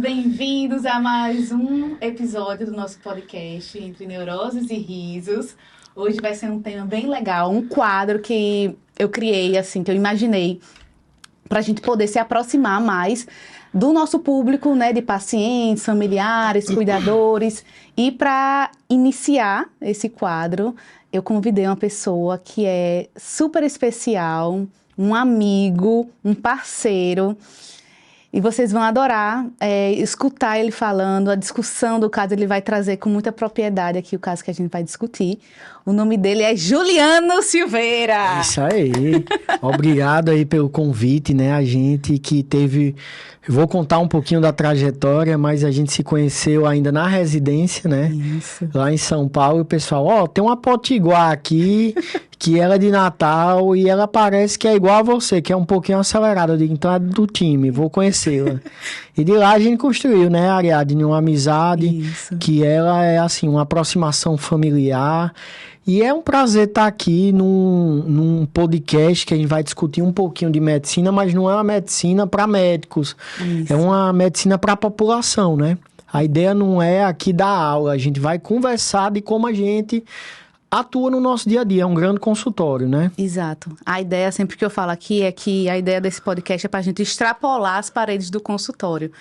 bem-vindos a mais um episódio do nosso podcast Entre Neuroses e Risos. Hoje vai ser um tema bem legal, um quadro que eu criei, assim, que eu imaginei para a gente poder se aproximar mais do nosso público, né, de pacientes, familiares, cuidadores. E para iniciar esse quadro, eu convidei uma pessoa que é super especial, um amigo, um parceiro. E vocês vão adorar escutar ele falando, a discussão do caso. Ele vai trazer com muita propriedade aqui o caso que a gente vai discutir. O nome dele é Juliano Silveira. Isso aí. Obrigado aí pelo convite, né? A gente que teve... Eu vou contar um pouquinho da trajetória, mas a gente se conheceu ainda na residência, né? Isso. Lá em São Paulo. E o pessoal, tem uma potiguar aqui... que ela é de Natal e ela parece que é igual a você, que é um pouquinho acelerada. Eu digo, então é do time, vou conhecê-la. E de lá a gente construiu, né, Ariadne, uma amizade. Isso. Que ela é, assim, uma aproximação familiar. E é um prazer estar aqui num podcast que a gente vai discutir um pouquinho de medicina, mas não é uma medicina para médicos. Isso. É uma medicina para a população, né? A ideia não é aqui dar aula, a gente vai conversar de como a gente... atua no nosso dia a dia, é um grande consultório, né? Exato. A ideia, sempre que eu falo aqui, é que a ideia desse podcast é para a gente extrapolar as paredes do consultório.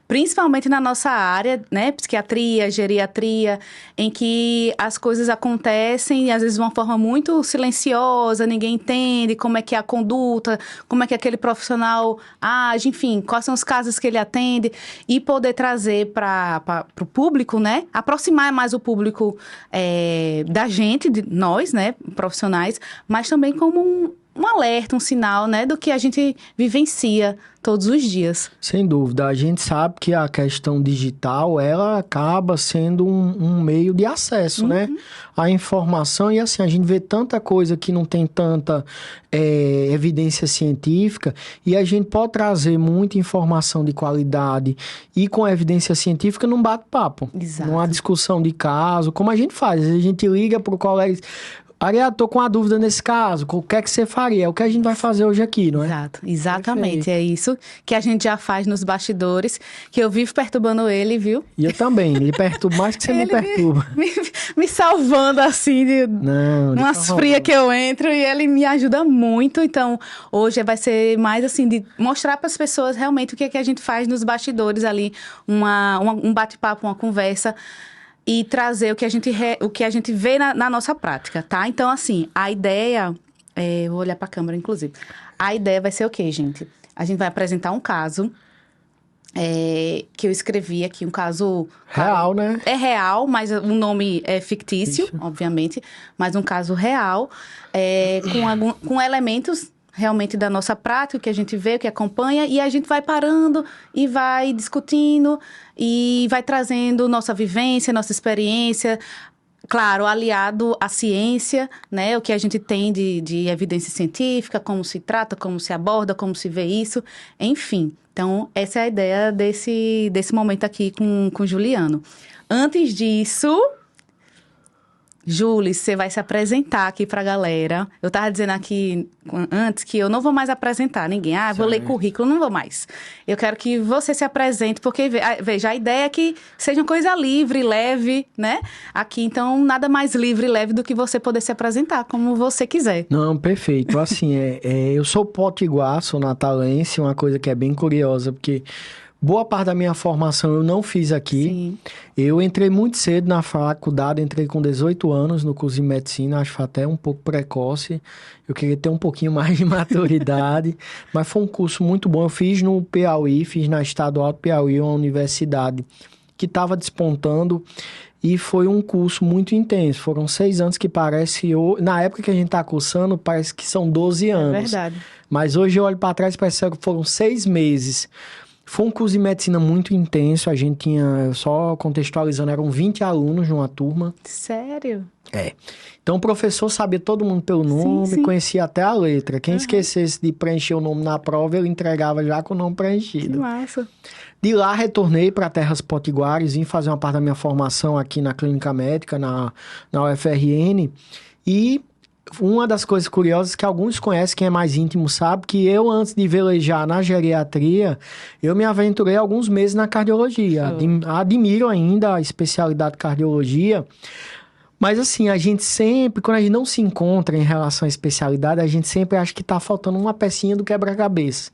Principalmente na nossa área, né? Psiquiatria, geriatria, em que as coisas acontecem, às vezes de uma forma muito silenciosa, ninguém entende como é que é a conduta, como é que aquele profissional age, enfim, quais são os casos que ele atende, e poder trazer para o público, né? Aproximar mais o público da gente, de nós, né? Profissionais, mas também como um alerta, um sinal, né, do que a gente vivencia todos os dias. Sem dúvida. A gente sabe que a questão digital, ela acaba sendo um meio de acesso, né, à informação. E assim, a gente vê tanta coisa que não tem tanta evidência científica, e a gente pode trazer muita informação de qualidade e com evidência científica num bate-papo. Exato. Numa discussão de caso, como a gente faz. A gente liga para o colega... Ariadne, tô com uma dúvida nesse caso, o que é que você faria? É o que a gente vai fazer hoje aqui, não é? Exato, exatamente, perfeito. É isso que a gente já faz nos bastidores, que eu vivo perturbando ele, viu? E eu também, ele perturba mais que você me perturba. Me salvando, assim, de umas frias que eu entro, e ele me ajuda muito. Então, hoje vai ser mais, assim, de mostrar para as pessoas realmente o que é que a gente faz nos bastidores ali, um bate-papo, uma conversa, e trazer o que a gente vê na nossa prática, tá? Então, assim, a ideia... vou olhar para a câmera, inclusive. A ideia vai ser o quê, gente? A gente vai apresentar um caso que eu escrevi aqui, um caso... real, né? É real, mas o nome é fictício, isso. Obviamente. Mas um caso real, com elementos... realmente da nossa prática, o que a gente vê, o que acompanha, e a gente vai parando e vai discutindo e vai trazendo nossa vivência, nossa experiência, claro, aliado à ciência, né, o que a gente tem de evidência científica, como se trata, como se aborda, como se vê isso, enfim. Então, essa é a ideia desse momento aqui com o Juliano. Antes disso... Júlia, você vai se apresentar aqui pra galera. Eu tava dizendo aqui antes que eu não vou mais apresentar ninguém. Vou ler currículo, não vou mais. Eu quero que você se apresente, porque, veja, a ideia é que seja uma coisa livre, leve, né? Aqui, então, nada mais livre e leve do que você poder se apresentar, como você quiser. Não, perfeito. Assim, eu sou potiguar, sou natalense, uma coisa que é bem curiosa, porque... boa parte da minha formação eu não fiz aqui. Sim. Eu entrei muito cedo na faculdade, entrei com 18 anos no curso de medicina, acho que foi até um pouco precoce. Eu queria ter um pouquinho mais de maturidade, mas foi um curso muito bom. Eu fiz no Piauí, fiz na Estadual do Piauí, uma universidade que estava despontando, e foi um curso muito intenso. Foram 6 anos que parece... na época que a gente está cursando, parece que são 12 anos. É verdade. Mas hoje eu olho para trás e parece que foram 6 meses. Foi um curso de medicina muito intenso, a gente tinha, só contextualizando, eram 20 alunos numa turma. Sério? Então o professor sabia todo mundo pelo nome, sim. Conhecia até a letra. Quem esquecesse de preencher o nome na prova, ele entregava já com o nome preenchido. Que massa. De lá, retornei para Terras Potiguares, vim fazer uma parte da minha formação aqui na Clínica Médica, na UFRN, e uma das coisas curiosas que alguns conhecem, quem é mais íntimo sabe, que eu, antes de velejar na geriatria, eu me aventurei alguns meses na cardiologia. Admiro ainda a especialidade de cardiologia. Mas assim, a gente sempre, quando a gente não se encontra em relação à especialidade, a gente sempre acha que tá faltando uma pecinha do quebra-cabeça.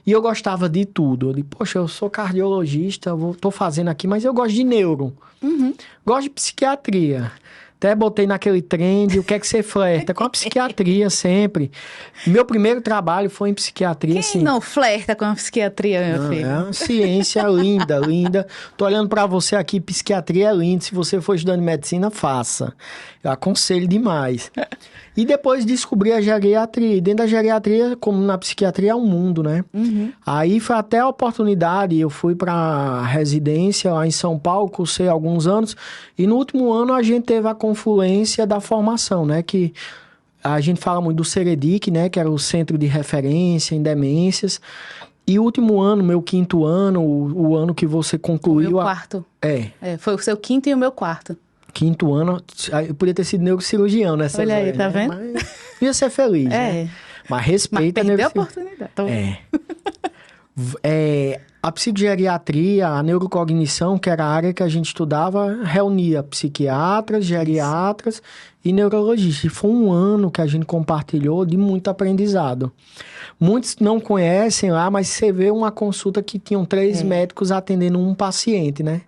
E eu gostava de tudo. Eu digo, poxa, eu sou cardiologista, tô fazendo aqui, mas eu gosto de neuro. Gosto de psiquiatria. Até botei naquele trend, o que é que você flerta? Com a psiquiatria sempre. Meu primeiro trabalho foi em psiquiatria. Quem assim, não flerta com a psiquiatria, meu filho? É uma ciência linda, linda. Tô olhando pra você aqui, psiquiatria é linda. Se você for estudando medicina, faça. Eu aconselho demais. E depois descobri a geriatria. E dentro da geriatria, como na psiquiatria, é um mundo, né? Aí foi até a oportunidade, eu fui pra residência lá em São Paulo, cursei alguns anos. E no último ano a gente teve a confluência da formação, né? Que a gente fala muito do CEREDIC, né? Que era o Centro de Referência em Demências. E o último ano, meu 5º ano, o ano que você concluiu... O meu quarto. Foi o seu 5º e o meu 4º. 5º ano, eu podia ter sido neurocirurgião nessa Olha aí, vez, tá né? vendo? Mas ia ser feliz, né? Mas respeita... Mas perdeu a oportunidade. A psicogeriatria, a neurocognição, que era a área que a gente estudava, reunia psiquiatras, geriatras e neurologistas. E foi um ano que a gente compartilhou de muito aprendizado. Muitos não conhecem lá, mas você vê uma consulta que tinham 3 médicos atendendo um paciente, né?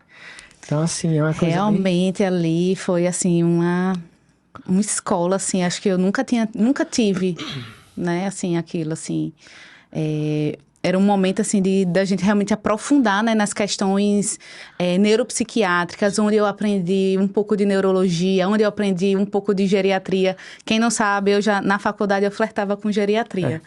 Então, assim, é uma coisa realmente ali foi, assim, uma escola, assim, acho que eu nunca tive, né, assim, aquilo, assim, era um momento, assim, da gente realmente aprofundar, né, nas questões neuropsiquiátricas, onde eu aprendi um pouco de neurologia, onde eu aprendi um pouco de geriatria. Quem não sabe, na faculdade eu flertava com geriatria.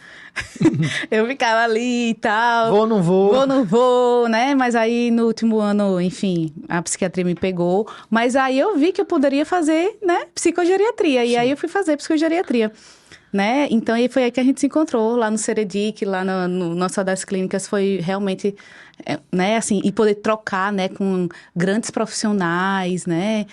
Eu ficava ali e tal. Vou, não vou. Vou, não vou, né? Mas aí, no último ano, enfim, a psiquiatria me pegou. Mas aí eu vi que eu poderia fazer, né, psicogeriatria. E aí eu fui fazer psicogeriatria. Né? Então, foi aí que a gente se encontrou, lá no CEREDIC, lá no Nossa das Clínicas, foi realmente, né, assim, e poder trocar, né, com grandes profissionais, né,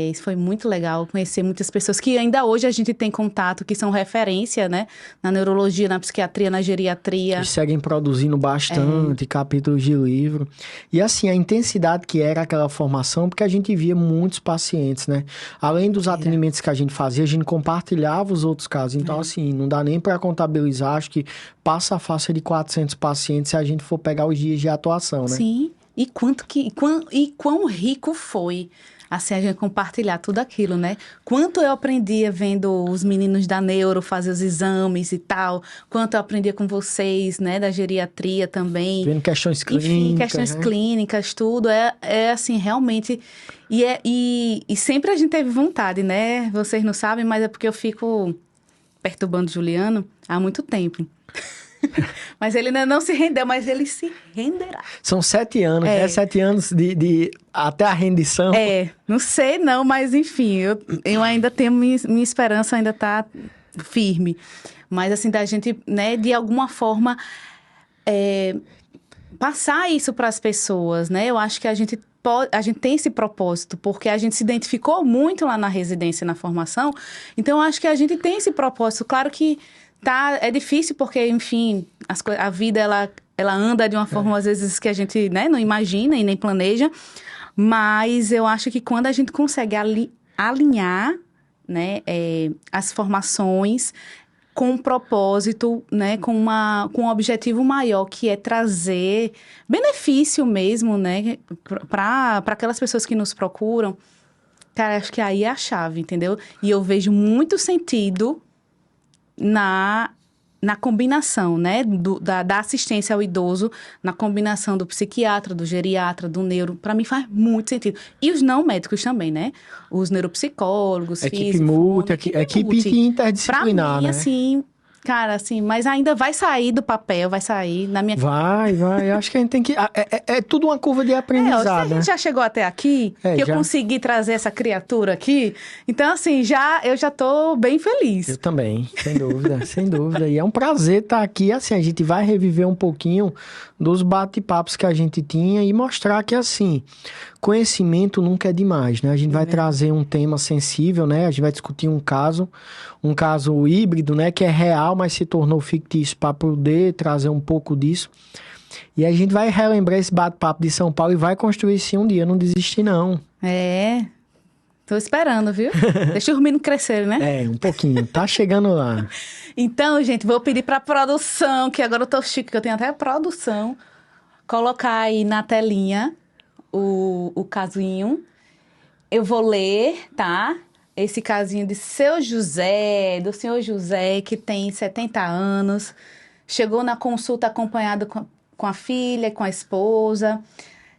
isso foi muito legal, conhecer muitas pessoas que ainda hoje a gente tem contato, que são referência, né, na neurologia, na psiquiatria, na geriatria. Que seguem produzindo bastante capítulos de livro. E assim, a intensidade que era aquela formação, porque a gente via muitos pacientes, né, além dos atendimentos que a gente fazia, a gente compartilhava os outros casos, então assim, não dá nem para contabilizar, acho que passa a faixa de 400 pacientes se a gente for pegar os dias de atuação, né? Sim, e quão rico foi, assim, a gente compartilhar tudo aquilo, né? Quanto eu aprendia vendo os meninos da neuro fazer os exames e tal, quanto eu aprendia com vocês, né, da geriatria também. Vendo questões clínicas. Enfim, questões né? clínicas, tudo, assim, realmente... E sempre a gente teve vontade, né? Vocês não sabem, mas é porque eu fico perturbando o Juliano há muito tempo. Mas ele ainda não se rendeu, mas ele se renderá. São 7 anos, né? 7 anos de até a rendição. Não sei não, mas enfim, eu ainda tenho, minha esperança ainda tá firme. Mas assim, da gente, né, de alguma forma, passar isso para as pessoas, né? Eu acho que a gente tem esse propósito, porque a gente se identificou muito lá na residência, na formação. Então, eu acho que a gente tem esse propósito. Claro que é difícil, porque, enfim, a vida, ela anda de uma forma, às vezes, que a gente, né, não imagina e nem planeja. Mas eu acho que quando a gente consegue alinhar, né, as formações com um propósito, né, com um objetivo maior, que é trazer benefício mesmo, né, para aquelas pessoas que nos procuram, cara, acho que aí é a chave, entendeu? E eu vejo muito sentido na combinação, né, da assistência ao idoso, na combinação do psiquiatra, do geriatra, do neuro, para mim faz muito sentido. E os não médicos também, né? Os neuropsicólogos, equipe interdisciplinar, pra mim, né? assim, Cara, assim, mas ainda vai sair do papel, vai sair na minha... Vai. Eu acho que a gente tem que... É tudo uma curva de aprendizado, se a gente já chegou até aqui, que eu consegui trazer essa criatura aqui, então, assim, eu já tô bem feliz. Eu também, sem dúvida, sem dúvida. E é um prazer estar aqui, assim, a gente vai reviver um pouquinho dos bate-papos que a gente tinha e mostrar que, assim, conhecimento nunca é demais, né? A gente vai trazer um tema sensível, né? A gente vai discutir um caso híbrido, né? Que é real, mas se tornou fictício para poder trazer um pouco disso. E a gente vai relembrar esse bate-papo de São Paulo e vai construir sim um dia, não desistir não. Tô esperando, viu? Deixa os meninos crescerem, né? Um pouquinho, tá chegando lá. Então, gente, vou pedir pra produção, que agora eu tô chique, que eu tenho até a produção, colocar aí na telinha o casinho. Eu vou ler, tá? Esse casinho de do senhor José, que tem 70 anos, chegou na consulta acompanhado com a filha e com a esposa,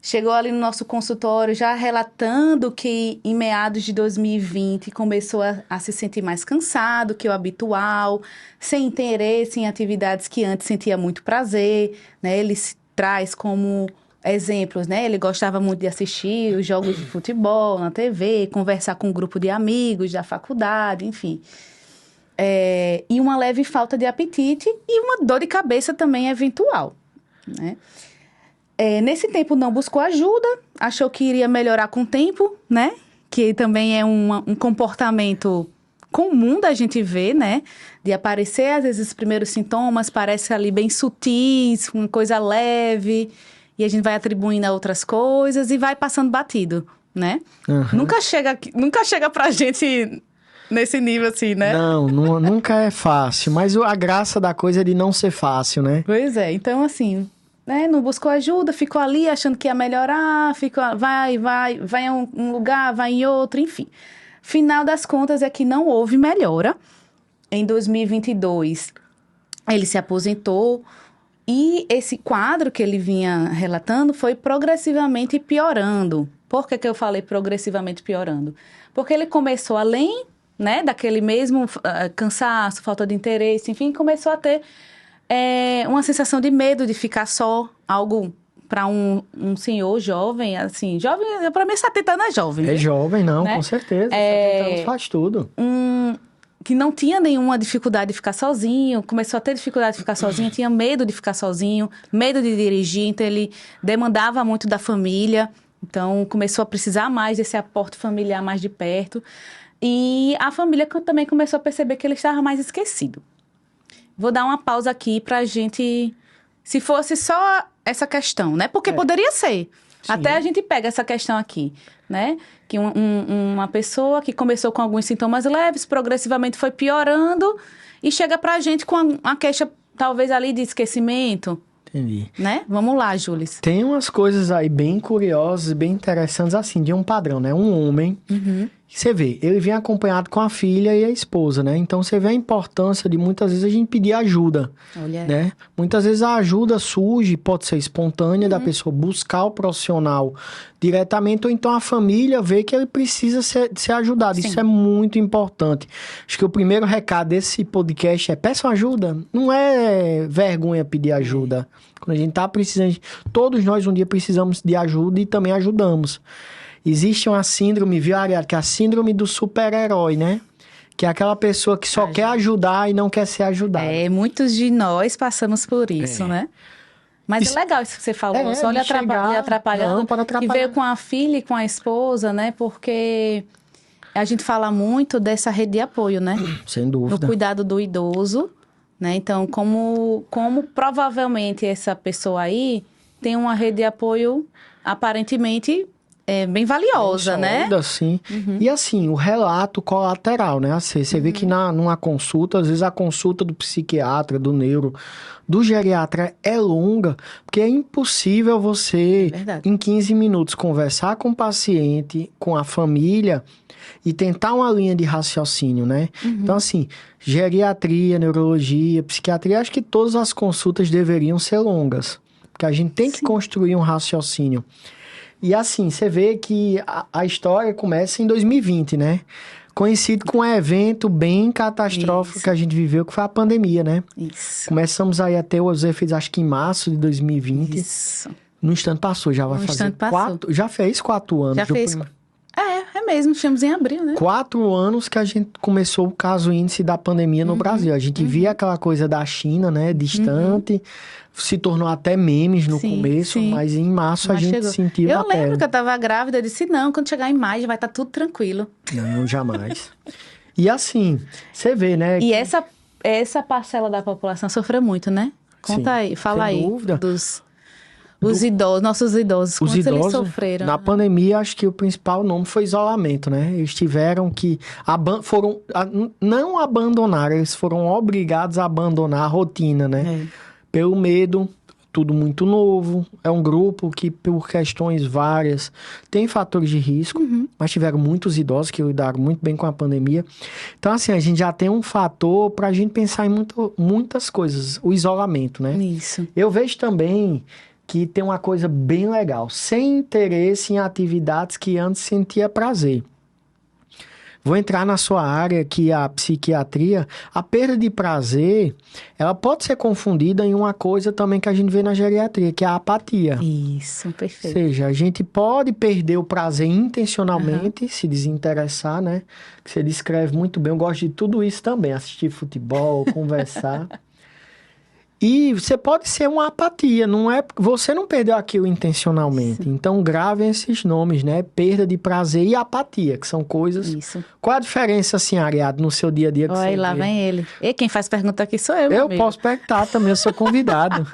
chegou ali no nosso consultório já relatando que em meados de 2020 começou a se sentir mais cansado que o habitual, sem interesse em atividades que antes sentia muito prazer, né? Ele se traz como exemplos, né? Ele gostava muito de assistir os jogos de futebol na TV, conversar com um grupo de amigos da faculdade, enfim. E uma leve falta de apetite e uma dor de cabeça também eventual, né? Nesse tempo não buscou ajuda, achou que iria melhorar com o tempo, né? Que também é um comportamento comum da gente ver, né? De aparecer, às vezes, os primeiros sintomas, parece ali bem sutis, uma coisa leve, e a gente vai atribuindo a outras coisas e vai passando batido, né? Uhum. Nunca chega pra gente nesse nível assim, né? Não, nunca é fácil, mas a graça da coisa é de não ser fácil, né? Pois é, então assim... não buscou ajuda, ficou ali achando que ia melhorar, vai em um lugar, vai em outro, enfim. Final das contas é que não houve melhora. Em 2022, ele se aposentou e esse quadro que ele vinha relatando foi progressivamente piorando. Por que eu falei progressivamente piorando? Porque ele começou além, né, daquele mesmo cansaço, falta de interesse, enfim, começou a ter... uma sensação de medo de ficar só, algo para um senhor jovem, assim, jovem, para mim 70 anos é jovem. É jovem, não, né? Com certeza, 70 anos faz tudo. Que não tinha nenhuma dificuldade de ficar sozinho, começou a ter dificuldade de ficar sozinho, tinha medo de ficar sozinho, medo de dirigir, então ele demandava muito da família, então começou a precisar mais desse aporte familiar mais de perto, e a família também começou a perceber que ele estava mais esquecido. Vou dar uma pausa aqui pra gente... Se fosse só essa questão, né? Porque poderia ser. Sim. Até a gente pega essa questão aqui, né? Que uma pessoa que começou com alguns sintomas leves, progressivamente foi piorando e chega pra gente com uma queixa, talvez ali, de esquecimento. Entendi. Né? Vamos lá, Júlis. Tem umas coisas aí bem curiosas, bem interessantes, assim, de um padrão, né? Um homem... Você vê, ele vem acompanhado com a filha e a esposa, né? Então, você vê a importância de muitas vezes a gente pedir ajuda, né? Muitas vezes a ajuda surge, pode ser espontânea, da pessoa buscar o profissional diretamente, ou então a família vê que ele precisa ser ajudado. Sim. Isso é muito importante. Acho que o primeiro recado desse podcast é: peçam ajuda. Não é vergonha pedir ajuda. Quando a gente tá precisando... Todos nós um dia precisamos de ajuda e também ajudamos. Existe uma síndrome, viu, Ariadne? Que é a síndrome do super-herói, né? Que é aquela pessoa que só quer ajudar e não quer ser ajudada. Muitos de nós passamos por isso, né? Mas é legal isso que você falou. Só lhe atrapalhando. Não, para atrapalhar. E veio com a filha e com a esposa, né? Porque a gente fala muito dessa rede de apoio, né? Sem dúvida. No cuidado do idoso, né? Então, como provavelmente essa pessoa aí tem uma rede de apoio aparentemente... bem valiosa, bem sólida, né? Sim. E assim, o relato colateral, né? Você vê que numa consulta, às vezes a consulta do psiquiatra, do neuro, do geriatra é longa, porque é impossível você, em 15 minutos, conversar com o paciente, com a família e tentar uma linha de raciocínio, né? Então, assim, geriatria, neurologia, psiquiatria, acho que todas as consultas deveriam ser longas, porque a gente tem que construir um raciocínio. E assim, você vê que a história começa em 2020, né? Coincide com um evento bem catastrófico que a gente viveu, que foi a pandemia, né? Isso. Começamos aí a ter os efeitos, acho que em março de 2020. Isso. No instante passou, já vai fazer 4... Já fez 4 anos. Já fez... É mesmo, estamos em abril, né? 4 anos que a gente começou o caso índice da pandemia no Brasil. A gente via aquela coisa da China, né? Distante. Se tornou até memes no começo, mas em março a gente sentiu Eu lembro que eu tava grávida, eu disse, não, quando chegar em maio vai estar tudo tranquilo. Não, jamais. E assim, você vê, né? E essa parcela da população sofreu muito, né? Conta aí, fala aí. Sem dúvida. Os idosos, nossos idosos, quantos eles sofreram? Na pandemia, acho que o principal nome foi isolamento, né? Eles tiveram que... não abandonar, eles foram obrigados a abandonar a rotina, né? Pelo medo, tudo muito novo. É um grupo que, por questões várias, tem fatores de risco, mas tiveram muitos idosos que lidaram muito bem com a pandemia. Então, assim, a gente já tem um fator para a gente pensar em muitas coisas. O isolamento, né? Isso. Eu vejo também que tem uma coisa bem legal. Sem interesse em atividades que antes sentia prazer. Vou entrar na sua área, que é a psiquiatria. A perda de prazer, ela pode ser confundida em uma coisa também que a gente vê na geriatria, que é a apatia. Isso, perfeito. Ou seja, a gente pode perder o prazer intencionalmente, se desinteressar, né? Que você descreve muito bem. Eu gosto de tudo isso também, assistir futebol, conversar. E você pode ser uma apatia, não é? Você não perdeu aquilo intencionalmente. Sim. Então, gravem esses nomes, né? Perda de prazer e apatia, que são coisas... Isso. Qual a diferença, assim, Ariadne, no seu dia a dia que Olha, você lá vê? vem ele. E quem faz pergunta aqui sou eu, meu amigo. Posso perguntar também, eu sou convidado.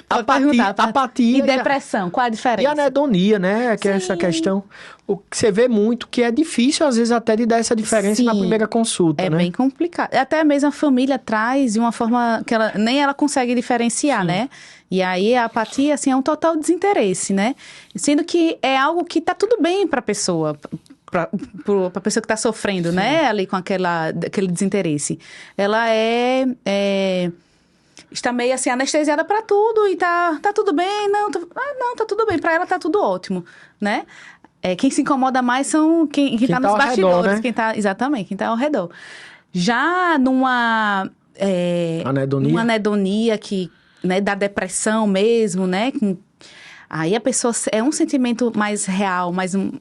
Apatia. E depressão, qual a diferença? E anedonia, né? Que é essa questão. O que você vê muito, que é difícil, às vezes, até de dar essa diferença na primeira consulta, né? É bem complicado. Até mesmo a família traz de uma forma que nem ela consegue diferenciar, né? E aí a apatia, assim, é um total desinteresse, né? Sendo que é algo que tá tudo bem pra pessoa, pra pessoa que tá sofrendo, né? Ali com aquele desinteresse. Ela está meio assim anestesiada para tudo e tá tudo bem, não, tá tudo bem, para ela tá tudo ótimo, né? Quem se incomoda mais são quem tá nos bastidores, redor, né? Exatamente, quem tá ao redor. Já numa anedonia que, né, da depressão mesmo, né? Aí a pessoa é um sentimento mais real,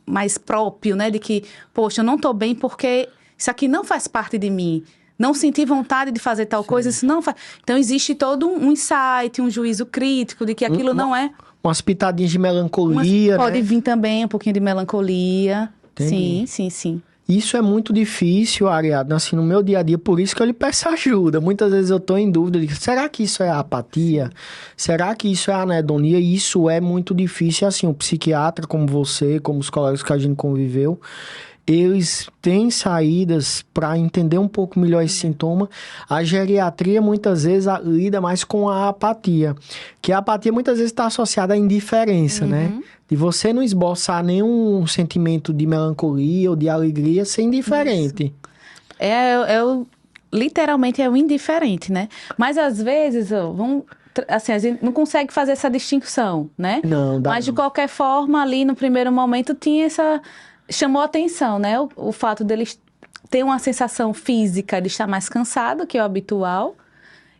mais próprio, né? De que, poxa, eu não tô bem porque isso aqui não faz parte de mim. Não sentir vontade de fazer tal coisa, isso não faz... Então, existe todo um insight, um juízo crítico de que aquilo não é... Umas pitadinhas de melancolia, Pode vir também um pouquinho de melancolia. Entendi. Sim. Isso é muito difícil, Ariadne, assim, no meu dia a dia, por isso que eu lhe peço ajuda. Muitas vezes eu tô em dúvida de, será que isso é apatia? Será que isso é anedonia? E isso é muito difícil, assim, o psiquiatra como você, como os colegas que a gente conviveu, eles têm saídas para entender um pouco melhor esse sintoma. A geriatria muitas vezes lida mais com a apatia, que a apatia muitas vezes está associada à indiferença, né? De você não esboçar nenhum sentimento de melancolia ou de alegria, ser indiferente. Literalmente é o indiferente, né? Mas às vezes, assim, a gente não consegue fazer essa distinção, né? Não, dá. Mas de qualquer forma, ali no primeiro momento tinha chamou a atenção, né? O fato deles ter uma sensação física de estar mais cansado, que é o habitual,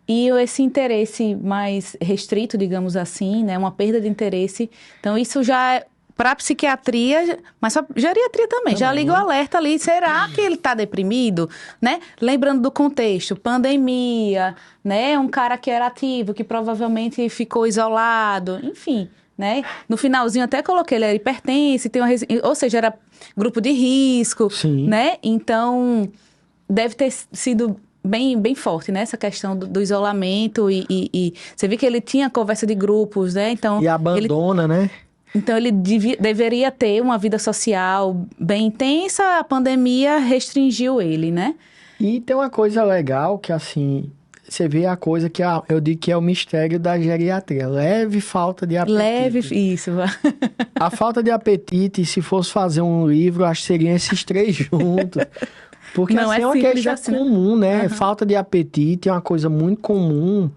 e esse interesse mais restrito, digamos assim, né? Uma perda de interesse. Então, isso já é para a psiquiatria, mas para a geriatria também. Já liga o alerta ali. Será que ele está deprimido? Né? Lembrando do contexto, pandemia, né? Um cara que era ativo, que provavelmente ficou isolado, enfim... Né? No finalzinho até coloquei, ele era hipertenso, ou seja, era grupo de risco, né? Então, deve ter sido bem forte, né? Essa questão do isolamento e você viu que ele tinha conversa de grupos, né? Então, e abandona, né? Então, ele deveria ter uma vida social bem intensa, a pandemia restringiu ele, né? E tem uma coisa legal que, assim... Você vê a coisa que eu digo que é o mistério da geriatria. Leve falta de apetite. Isso. A falta de apetite, se fosse fazer um livro, acho que seriam esses 3 juntos. Porque não assim, é uma queixa comum, né? Falta de apetite é uma coisa muito comum.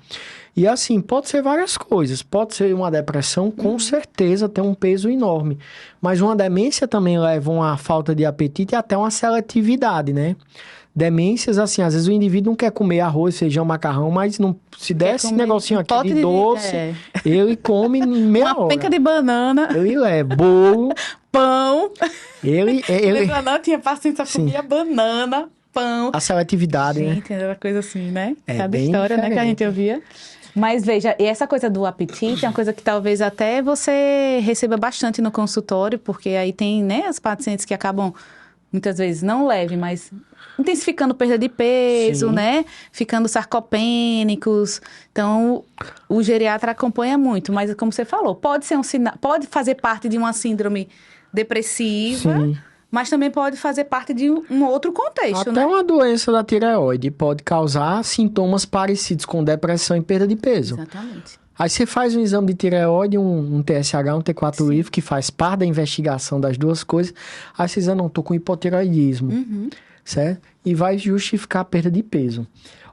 E assim, pode ser várias coisas. Pode ser uma depressão, com certeza tem um peso enorme. Mas uma demência também leva a uma falta de apetite e até uma seletividade, né? Demências, assim, às vezes o indivíduo não quer comer arroz, feijão, macarrão, mas não, se der esse negocinho aqui de doce, ele come em meia hora. Uma penca de banana. Ele bolo. Pão. Ele não tinha paciência, comia banana, pão. A seletividade, né? Gente, era coisa assim, né? Cada bem história, diferente. né, que a gente ouvia. Mas veja, e essa coisa do apetite é uma coisa que talvez até você receba bastante no consultório, porque aí tem, né, os pacientes que acabam, muitas vezes, não leve, mas intensificando perda de peso, né? Ficando sarcopênicos. Então, o geriatra acompanha muito. Mas, como você falou, pode ser um sinal, pode fazer parte de uma síndrome depressiva, mas também pode fazer parte de um outro contexto, até né? uma doença da tireoide pode causar sintomas parecidos com depressão e perda de peso. Exatamente. Aí você faz um exame de tireoide, um TSH, um T4 livre, que faz parte da investigação das duas coisas. Aí você diz, não, tô com hipotireoidismo. Certo? E vai justificar a perda de peso.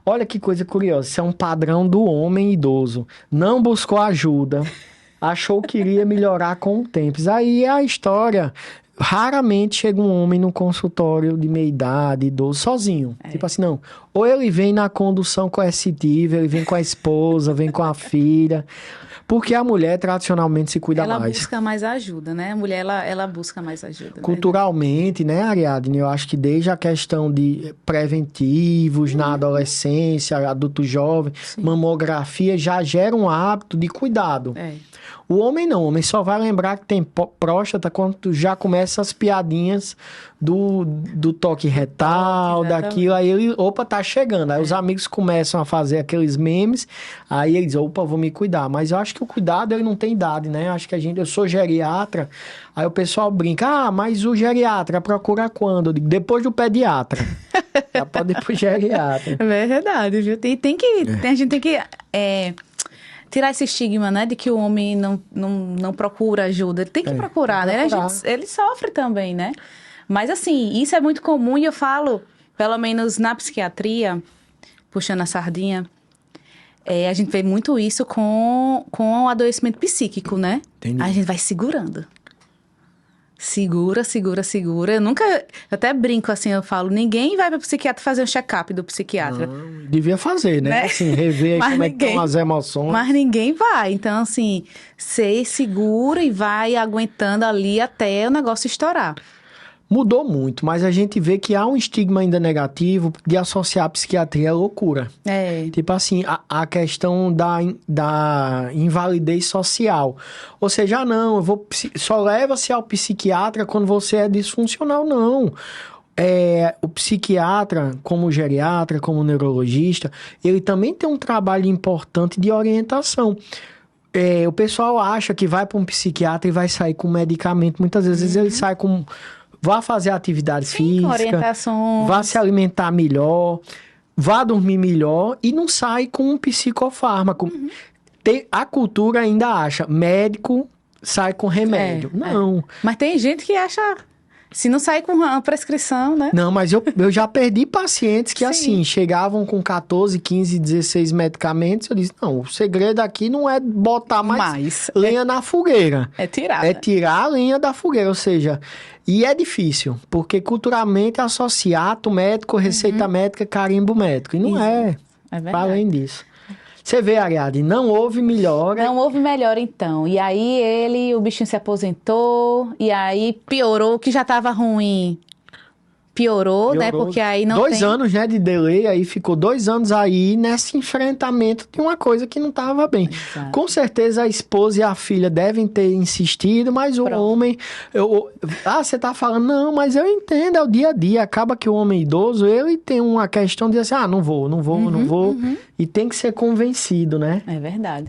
Olha que coisa curiosa, isso é um padrão do homem idoso. Não buscou ajuda, achou que iria melhorar com o tempo. Aí é a história. Raramente chega um homem no consultório de meia-idade, idoso, sozinho. Tipo assim, não. Ou ele vem na condução coercitiva, ele vem com a esposa, vem com a filha. Porque a mulher tradicionalmente se cuida mais. Ela busca mais ajuda, né? A mulher, ela busca mais ajuda. Culturalmente, né, Ariadne? Eu acho que desde a questão de preventivos na adolescência, adulto jovem, mamografia, já gera um hábito de cuidado. O homem não, o homem só vai lembrar que tem próstata quando já começa as piadinhas do toque retal, daquilo, aí ele, opa, tá chegando. Aí os amigos começam a fazer aqueles memes, aí ele diz, opa, vou me cuidar. Mas eu acho que o cuidado, ele não tem idade, né? Acho que eu sou geriatra, aí o pessoal brinca, mas o geriatra procura quando? Eu digo, depois do pediatra. Já pode ir pro geriatra. É verdade, viu? A gente tem que... tirar esse estigma, né, de que o homem não procura ajuda. Ele tem que procurar, né? Ele sofre também, né? Mas, assim, isso é muito comum e eu falo, pelo menos na psiquiatria, puxando a sardinha, a gente vê muito isso com o adoecimento psíquico, né? Entendi. A gente vai segurando. Segura. Eu até brinco assim, eu falo, ninguém vai para o psiquiatra fazer um check-up do psiquiatra. Não, devia fazer, né? Assim, rever como é que estão as emoções. Mas ninguém vai. Então, assim, você segura e vai aguentando ali até o negócio estourar. Mudou muito, mas a gente vê que há um estigma ainda negativo de associar a psiquiatria à loucura. Tipo assim, a questão da invalidez social. Ou seja, só leva-se ao psiquiatra quando você é disfuncional. Não. O psiquiatra, como geriatra, como neurologista, ele também tem um trabalho importante de orientação. O pessoal acha que vai para um psiquiatra e vai sair com medicamento. Muitas vezes ele sai com... Vá fazer atividade física, orientações. Vá se alimentar melhor, vá dormir melhor e não sai com um psicofármaco. A cultura ainda acha, médico sai com remédio. Não. Mas tem gente que acha, se não sair com uma prescrição, né? Não, mas eu já perdi pacientes que assim, chegavam com 14, 15, 16 medicamentos. Eu disse, não, o segredo aqui não é botar mais lenha na fogueira. É tirar. É tirar a lenha da fogueira, ou seja... E é difícil, porque culturalmente associa ato médico, receita médica, carimbo médico. E não é. É verdade. Para além disso. Você vê, Ariadne, não houve melhora. Não houve melhora, então. E aí o bichinho se aposentou, e aí piorou, o que já estava ruim. Piorou, né? Porque aí não 2 anos, né, de delay, aí ficou 2 anos aí nesse enfrentamento de uma coisa que não estava bem. Exato. Com certeza a esposa e a filha devem ter insistido, mas o homem... você tá falando, não, mas eu entendo, é o dia a dia. Acaba que o homem idoso, ele tem uma questão de assim, não vou. E tem que ser convencido, né? É verdade.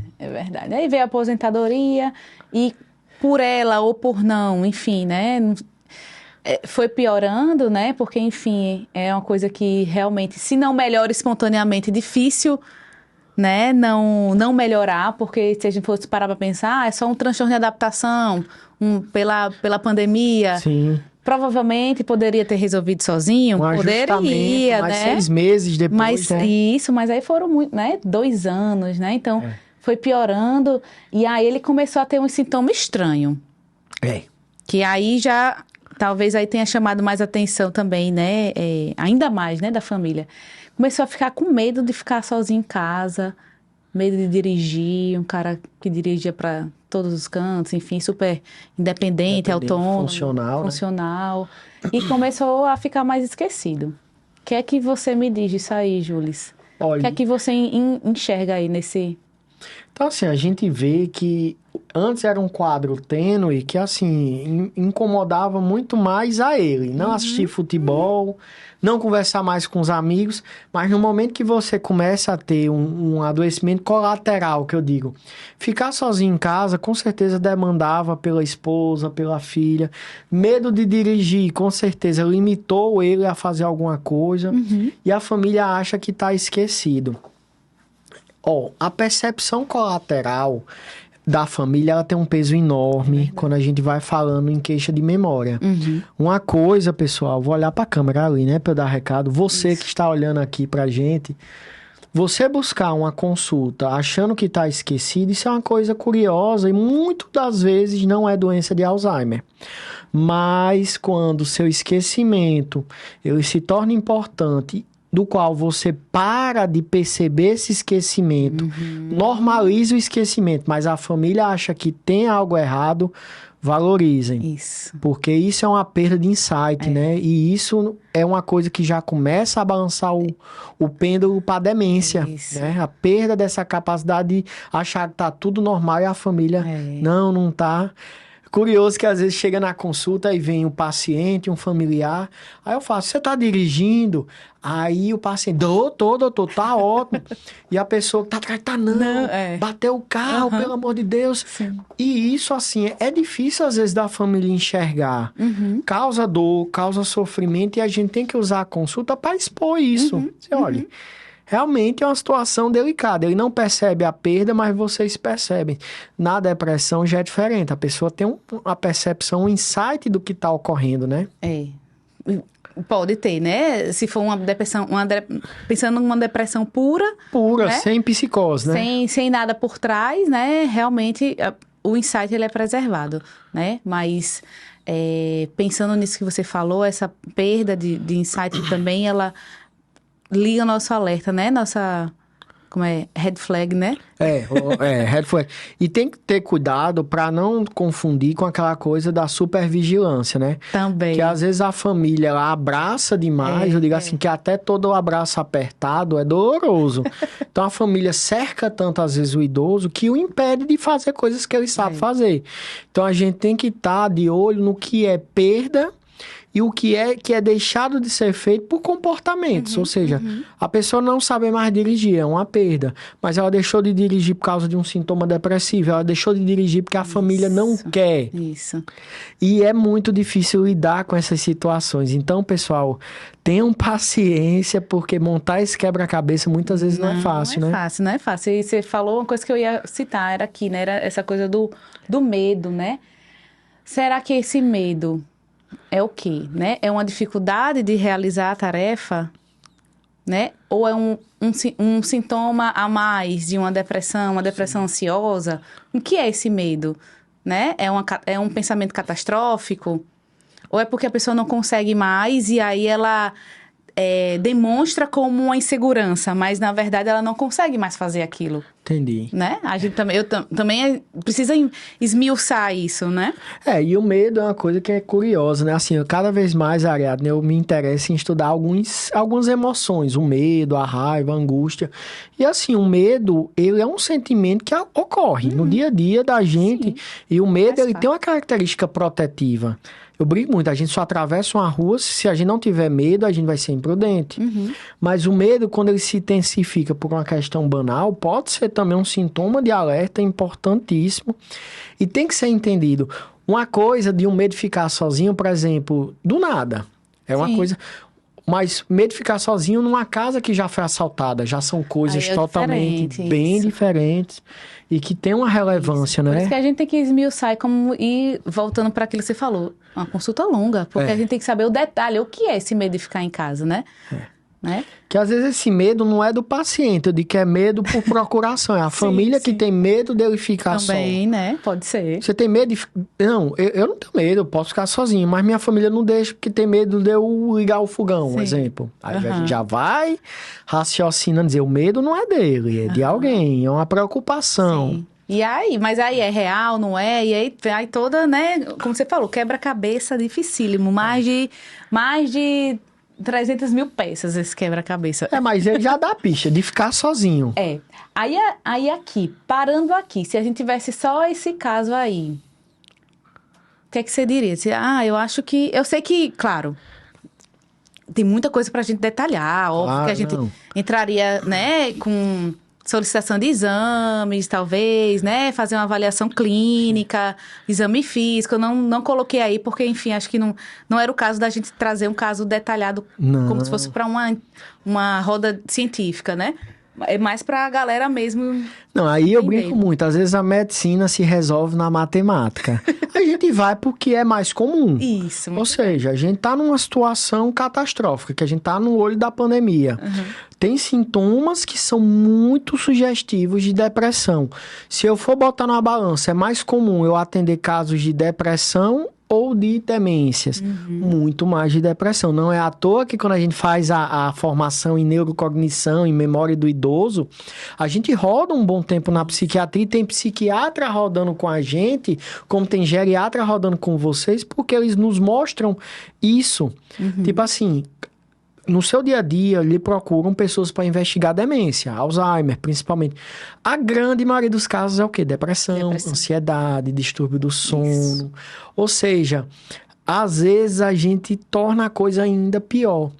Aí veio a aposentadoria e por ela ou por não, enfim, né? Foi piorando, né? Porque, enfim, é uma coisa que realmente, se não melhora espontaneamente, é difícil, né? Não melhorar, porque se a gente fosse parar para pensar, é só um transtorno de adaptação pela pandemia. Sim. provavelmente poderia ter resolvido sozinho, poderia, mais né? 6 meses depois, né? Isso, mas aí foram muito, né? 2 anos, né? Então, foi piorando e aí ele começou a ter um sintoma estranho. Que aí já, talvez aí tenha chamado mais atenção também, né? Ainda mais, né? Da família. Começou a ficar com medo de ficar sozinho em casa, medo de dirigir, um cara que dirigia para todos os cantos, enfim, super independente, autônomo, funcional. Né? E começou a ficar mais esquecido. O que é que você me diz disso aí, Jules? O que é que você enxerga aí nesse... Então, assim, a gente vê que antes era um quadro tênue que, assim, incomodava muito mais a ele. Não assistir futebol, não conversar mais com os amigos, mas no momento que você começa a ter um adoecimento colateral, que eu digo, ficar sozinho em casa, com certeza demandava pela esposa, pela filha. Medo de dirigir, com certeza, limitou ele a fazer alguma coisa. E a família acha que está esquecido. A percepção colateral da família, ela tem um peso enorme quando a gente vai falando em queixa de memória. Uma coisa, pessoal, vou olhar para a câmera ali, né, para eu dar recado. Você que está olhando aqui pra gente, você buscar uma consulta achando que está esquecido, isso é uma coisa curiosa e muitas das vezes não é doença de Alzheimer. Mas quando o seu esquecimento, ele se torna importante, do qual você para de perceber esse esquecimento, normaliza o esquecimento, mas a família acha que tem algo errado, valorizem. Isso. Porque isso é uma perda de insight, né? E isso é uma coisa que já começa a balançar o pêndulo para a demência, né? A perda dessa capacidade de achar que tá tudo normal e a família, não tá... Curioso que às vezes chega na consulta e vem um paciente, um familiar. Aí eu falo, você tá dirigindo? Aí o paciente, doutor, tá ótimo. E a pessoa que tá atrás, bateu o carro, pelo amor de Deus. Sim. E isso, assim, é difícil às vezes da família enxergar. Causa dor, causa sofrimento e a gente tem que usar a consulta para expor isso. Você olha... Realmente é uma situação delicada. Ele não percebe a perda, mas vocês percebem. Na depressão já é diferente. A pessoa tem uma percepção, um insight do que está ocorrendo, né? Pode ter, né? Se for uma depressão, pensando numa depressão pura, né? Sem psicose, né? Sem nada por trás, né? Realmente o insight ele é preservado, né? Mas pensando nisso que você falou, essa perda de insight também, ela liga o nosso alerta, né? Nossa, red flag, né? Red flag. E tem que ter cuidado para não confundir com aquela coisa da supervigilância, né? Também. Que às vezes a família ela abraça demais, eu digo assim, que até todo o abraço apertado é doloroso. Então a família cerca tanto às vezes o idoso que o impede de fazer coisas que ele sabe fazer. Então a gente tem que estar de olho no que é perda e o que é deixado de ser feito por comportamentos. Ou seja, a pessoa não sabe mais dirigir, é uma perda. Mas ela deixou de dirigir por causa de um sintoma depressivo. Ela deixou de dirigir porque a família não quer. Isso. E é muito difícil lidar com essas situações. Então, pessoal, tenham paciência, porque montar esse quebra-cabeça muitas vezes não é fácil, né? Não é fácil. E você falou uma coisa que eu ia citar, era aqui, né? Era essa coisa do medo, né? Será que esse medo... é o quê, né? É uma dificuldade de realizar a tarefa, né? Ou é um sintoma a mais de uma depressão ansiosa? O que é esse medo, né? É um pensamento catastrófico? Ou é porque a pessoa não consegue mais e aí ela demonstra como uma insegurança, mas na verdade ela não consegue mais fazer aquilo? Entendi. Né? A gente também precisa esmiuçar isso, né? E o medo é uma coisa que é curiosa, né? Assim, cada vez mais, Ariadne, eu me interesso em estudar algumas emoções. O medo, a raiva, a angústia. E assim, o medo, ele é um sentimento que ocorre no dia a dia da gente. Sim. E o medo, ele tem uma característica protetiva. Eu brinco muito, a gente só atravessa uma rua, se a gente não tiver medo, a gente vai ser imprudente. Mas o medo, quando ele se intensifica por uma questão banal, pode ser também um sintoma de alerta importantíssimo e tem que ser entendido. Uma coisa de um medo de ficar sozinho, por exemplo, do nada. É uma coisa... Mas medo de ficar sozinho numa casa que já foi assaltada. Já são coisas totalmente bem diferentes e que tem uma relevância, né? Por isso que a gente tem que esmiuçar e voltando para aquilo que você falou, uma consulta longa, porque a gente tem que saber o detalhe, o que é esse medo de ficar em casa, né? Né? Que às vezes esse medo não é do paciente, eu digo que é medo por procuração. É a família que tem medo dele ficar só. Também, né? Pode ser. Você tem medo de... Não, eu não tenho medo, eu posso ficar sozinho, mas minha família não deixa porque tem medo de eu ligar o fogão, um exemplo. Aí a gente já vai raciocinando, dizer, o medo não é dele, é de alguém, é uma preocupação. Sim. E aí, mas aí é real, não é? E aí toda, né, como você falou, quebra-cabeça dificílimo, mais de 300 mil peças esse quebra-cabeça. Mas ele já dá a pista de ficar sozinho. Aí aqui, parando aqui, se a gente tivesse só esse caso aí, o que é que você diria? Eu acho que... Eu sei que, claro, tem muita coisa pra gente detalhar. Óbvio que a gente entraria, né, com solicitação de exames, talvez, né? Fazer uma avaliação clínica, exame físico. Eu não coloquei aí porque, enfim, acho que não era o caso da gente trazer um caso detalhado como se fosse para uma roda científica, né? É mais pra galera mesmo. Não, aí eu brinco muito. Às vezes a medicina se resolve na matemática. A gente vai porque é mais comum. Isso. Ou seja, a gente tá numa situação catastrófica, que a gente tá no olho da pandemia. Tem sintomas que são muito sugestivos de depressão. Se eu for botar na balança, é mais comum eu atender casos de depressão ou de demências, muito mais de depressão. Não é à toa que quando a gente faz a formação em neurocognição, em memória do idoso, a gente roda um bom tempo na psiquiatria e tem psiquiatra rodando com a gente, como tem geriatra rodando com vocês, porque eles nos mostram isso. Tipo assim, no seu dia a dia, lhe procuram pessoas para investigar demência, Alzheimer, principalmente. A grande maioria dos casos é o quê? Depressão. Ansiedade, distúrbio do sono. Isso. Ou seja, às vezes a gente torna a coisa ainda pior.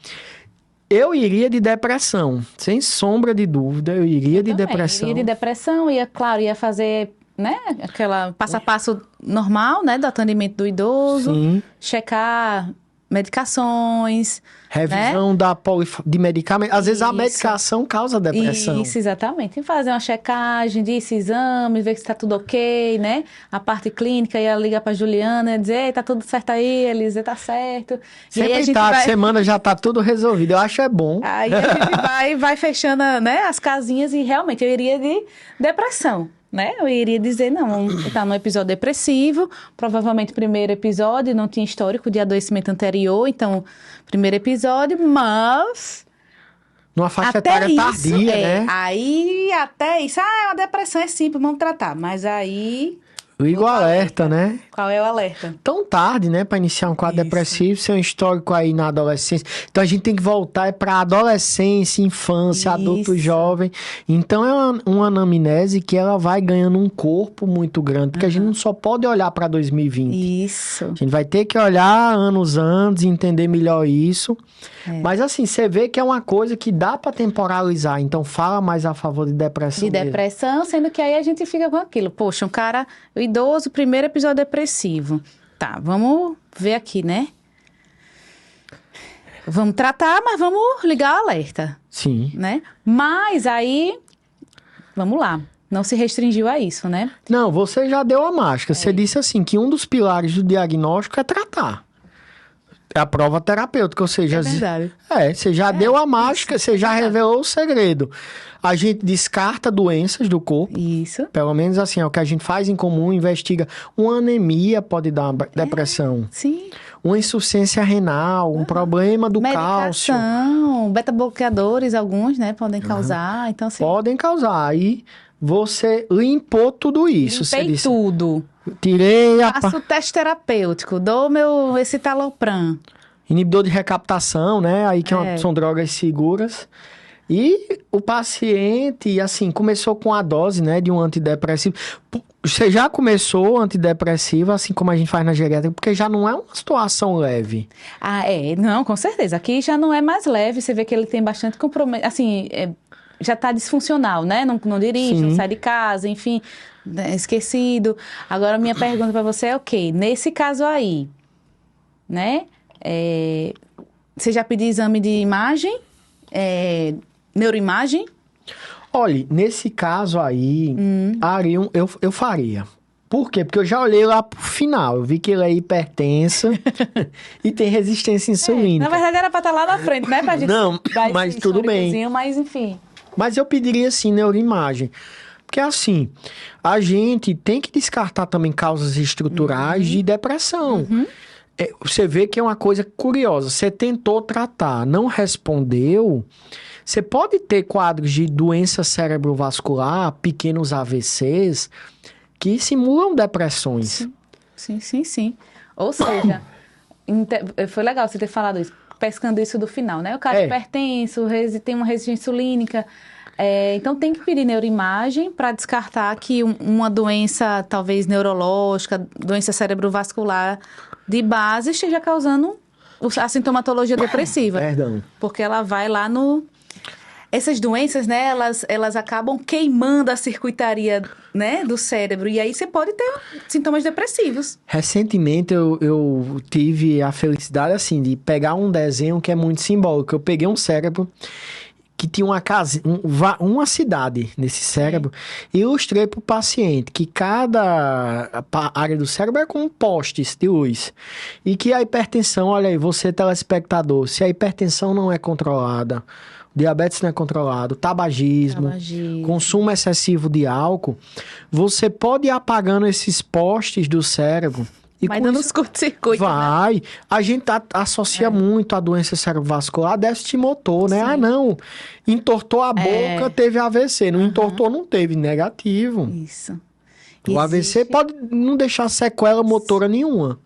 Eu iria de depressão, sem sombra de dúvida, eu iria de depressão. Eu iria de depressão, ia fazer, né, aquela passo a passo normal, né, do atendimento do idoso. Sim. Checar medicações, revisão, né, de medicamento. Às vezes a medicação causa depressão. Isso, exatamente. Fazer uma checagem disso, exame, ver se está tudo ok, né? A parte clínica, ia ligar para Juliana e dizer, tá tudo certo aí, Elisa, tá certo. Sempre e aí semana já tá tudo resolvido. Eu acho bom. Aí a gente vai fechando, né, as casinhas e realmente eu iria de depressão. Né? Eu iria dizer, não, tá num episódio depressivo, provavelmente primeiro episódio, não tinha histórico de adoecimento anterior, então, primeiro episódio, mas... Numa faixa etária tardia, né? Aí, até isso, é uma depressão, é simples, vamos tratar, mas aí... Liga o alerta, né? Qual é o alerta? Tão tarde, né? Para iniciar um quadro depressivo, ser um histórico aí na adolescência. Então, a gente tem que voltar para adolescência, infância, adulto jovem. Então, é uma anamnese que ela vai ganhando um corpo muito grande. Porque a gente não só pode olhar para 2020. Isso. A gente vai ter que olhar anos antes e entender melhor isso. Mas, assim, você vê que é uma coisa que dá para temporalizar. Então, fala mais a favor de depressão. De depressão, sendo que aí a gente fica com aquilo. Poxa, um cara... idoso, primeiro episódio depressivo. Tá, vamos ver aqui, né? Vamos tratar, mas vamos ligar o alerta. Sim. Né? Mas aí, vamos lá. Não se restringiu a isso, né? Não, você já deu a máscara. Você disse assim, que um dos pilares do diagnóstico é tratar. É a prova terapêutica, ou seja... É verdade. Você já deu a máscara, você já revelou o segredo. A gente descarta doenças do corpo. Isso. Pelo menos assim, é o que a gente faz em comum, investiga. Uma anemia pode dar depressão. Sim. Uma insuficiência renal, um problema do cálcio. Medicação, beta-bloqueadores, alguns, né, podem causar. Então, assim, podem causar. Aí você limpou tudo isso. Limpei tudo. Tirei Faço o teste terapêutico, dou meu escitalopram. Inibidor de recaptação, né? Aí que são drogas seguras. E o paciente, assim, começou com a dose, né, de um antidepressivo. Você já começou antidepressivo, assim como a gente faz na geriátrica, porque já não é uma situação leve. Não, com certeza. Aqui já não é mais leve, você vê que ele tem bastante comprometimento, assim, já está disfuncional, né? Não dirige, não sai de casa, enfim, esquecido. Agora, minha pergunta para você é o quê? Nesse caso aí, né, você já pediu exame de imagem? Neuroimagem? Olha, nesse caso aí, Arion, eu faria. Por quê? Porque eu já olhei lá pro final, eu vi que ele é hipertenso e tem resistência insulínica. Na verdade, era pra estar lá na frente, né? Pra gente Não, dar mas esse tudo bem. históricozinho, mas enfim. Mas eu pediria, sim, neuroimagem. Porque, assim, a gente tem que descartar também causas estruturais de depressão. Você vê que é uma coisa curiosa. Você tentou tratar, não respondeu. Você pode ter quadros de doença cerebrovascular, pequenos AVCs, que simulam depressões. Sim. Ou seja, foi legal você ter falado isso, pescando isso do final, né? O cara é hipertenso, tem uma resistência insulínica. Então, tem que pedir neuroimagem para descartar que uma doença, talvez neurológica, doença cerebrovascular de base, esteja causando a sintomatologia depressiva. Perdão. Porque ela vai lá no... Essas doenças, né, elas acabam queimando a circuitaria, né, do cérebro. E aí você pode ter sintomas depressivos. Recentemente eu tive a felicidade, assim, de pegar um desenho que é muito simbólico. Eu peguei um cérebro que tinha uma casa, uma cidade nesse cérebro, e ilustrei para o paciente que cada área do cérebro é com postes de luz. E que a hipertensão, olha aí, você telespectador, se a hipertensão não é controlada, diabetes não é controlado, tabagismo, consumo excessivo de álcool, você pode ir apagando esses postes do cérebro. E vai dando os curto-circuito. Vai. Né? A gente associa muito a doença cerebrovascular a déficit motor, né? Sim. Ah, não. Entortou a boca, teve AVC. Não entortou, não teve. Negativo. Isso. O AVC pode não deixar sequela motora nenhuma.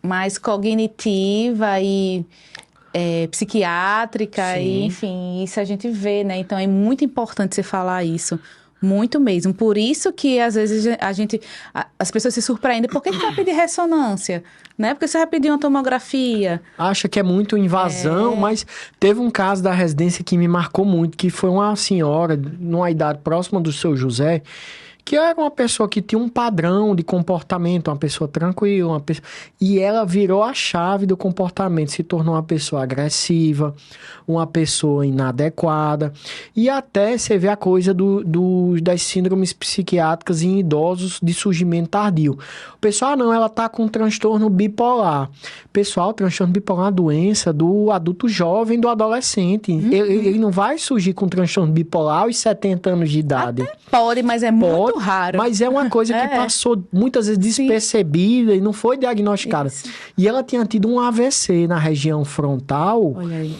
Mais cognitiva e psiquiátrica, e, enfim, isso a gente vê, né? Então, é muito importante você falar isso. Muito mesmo. Por isso que, às vezes, as pessoas se surpreendem. Por que vai pedir ressonância? Né? Porque você vai pedir uma tomografia. Acha que é muito invasão, mas teve um caso da residência que me marcou muito, que foi uma senhora, numa idade próxima do seu José, que era uma pessoa que tinha um padrão de comportamento, uma pessoa tranquila, e ela virou a chave do comportamento, se tornou uma pessoa agressiva, uma pessoa inadequada, e até você vê a coisa das síndromes psiquiátricas em idosos de surgimento tardio. O pessoal, não, ela tá com transtorno bipolar. Pessoal, transtorno bipolar é uma doença do adulto jovem, do adolescente. Ele não vai surgir com transtorno bipolar aos 70 anos de idade. Até pode, mas é muito raro. Mas é uma coisa que passou muitas vezes despercebida e não foi diagnosticada. Isso. E ela tinha tido um AVC na região frontal. Olha aí.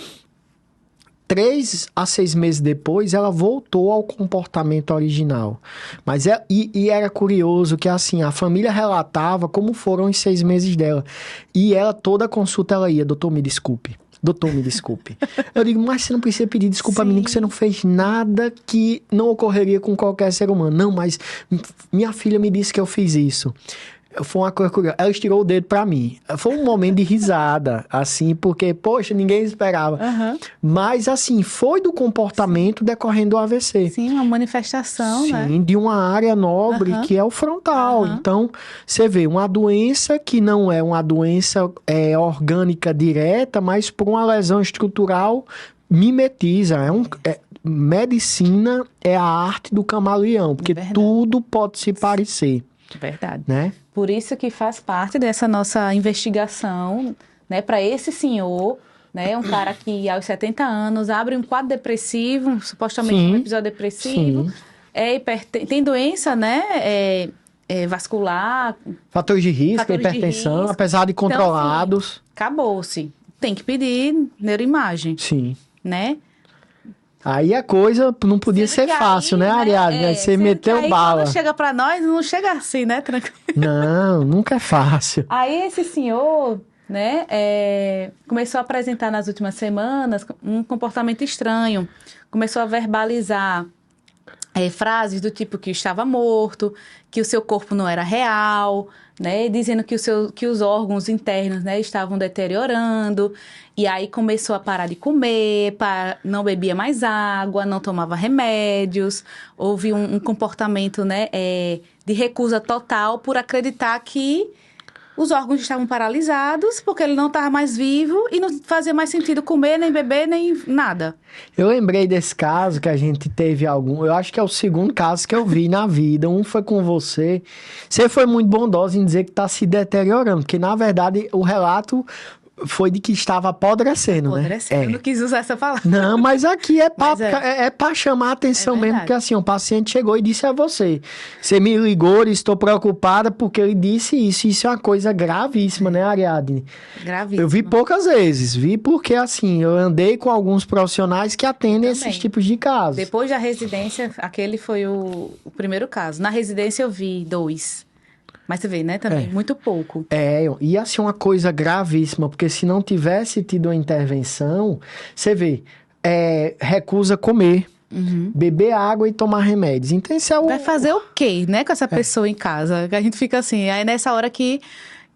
3 a 6 meses depois, ela voltou ao comportamento original. Mas e era curioso que, assim, a família relatava como foram os 6 meses dela. E ela, toda consulta, ela ia, doutor, me desculpe. Doutor, me desculpe. Eu digo, mas você não precisa pedir desculpa a mim, que você não fez nada que não ocorreria com qualquer ser humano. Não, mas minha filha me disse que eu fiz isso. Foi uma coisa curiosa. Ela estirou o dedo pra mim. Foi um momento de risada, assim, porque, poxa, ninguém esperava. Mas, assim, foi do comportamento decorrendo do AVC. Sim, uma manifestação, né? Sim, de uma área nobre que é o frontal. Então, você vê, uma doença que não é uma doença orgânica direta, mas por uma lesão estrutural, mimetiza. Medicina é a arte do camaleão, porque tudo pode se parecer. Verdade. Né? Por isso que faz parte dessa nossa investigação, né, para esse senhor, né, um cara que aos 70 anos abre um quadro depressivo, supostamente um episódio depressivo, tem doença, né, vascular. Fatores de risco, hipertensão, apesar de controlados. Então, acabou-se. Tem que pedir neuroimagem. Sim. Né? Aí a coisa não podia ser fácil, né, Ariadne? Você meteu bala. Quando chega pra nós, não chega assim, né? Tranquilo. Não, nunca é fácil. Aí esse senhor, né, começou a apresentar nas últimas semanas um comportamento estranho. Começou a verbalizar frases do tipo que estava morto, que o seu corpo não era real, né, dizendo que os órgãos internos, né, estavam deteriorando. E aí começou a parar de comer, não bebia mais água, não tomava remédios. Houve um comportamento, né, de recusa total por acreditar que os órgãos estavam paralisados, porque ele não estava mais vivo e não fazia mais sentido comer, nem beber, nem nada. Eu lembrei desse caso que a gente teve eu acho que é o segundo caso que eu vi na vida. Um foi com você. Você foi muito bondosa em dizer que está se deteriorando, porque na verdade o relato foi de que estava apodrecendo, né? Eu não quis usar essa palavra. Não, mas aqui é para chamar a atenção mesmo, porque assim, um paciente chegou e disse a você me ligou, estou preocupada porque ele disse isso. Isso é uma coisa gravíssima, né, Ariadne? Gravíssima. Eu vi poucas vezes, porque assim, eu andei com alguns profissionais que atendem esses tipos de casos. Depois da residência, aquele foi o primeiro caso. Na residência eu vi 2. Mas você vê, né, também, muito pouco. E assim, uma coisa gravíssima, porque se não tivesse tido uma intervenção, você vê, recusa comer, beber água e tomar remédios. Então, isso é Vai fazer o quê, né, com essa pessoa em casa? Que a gente fica assim, aí nessa hora que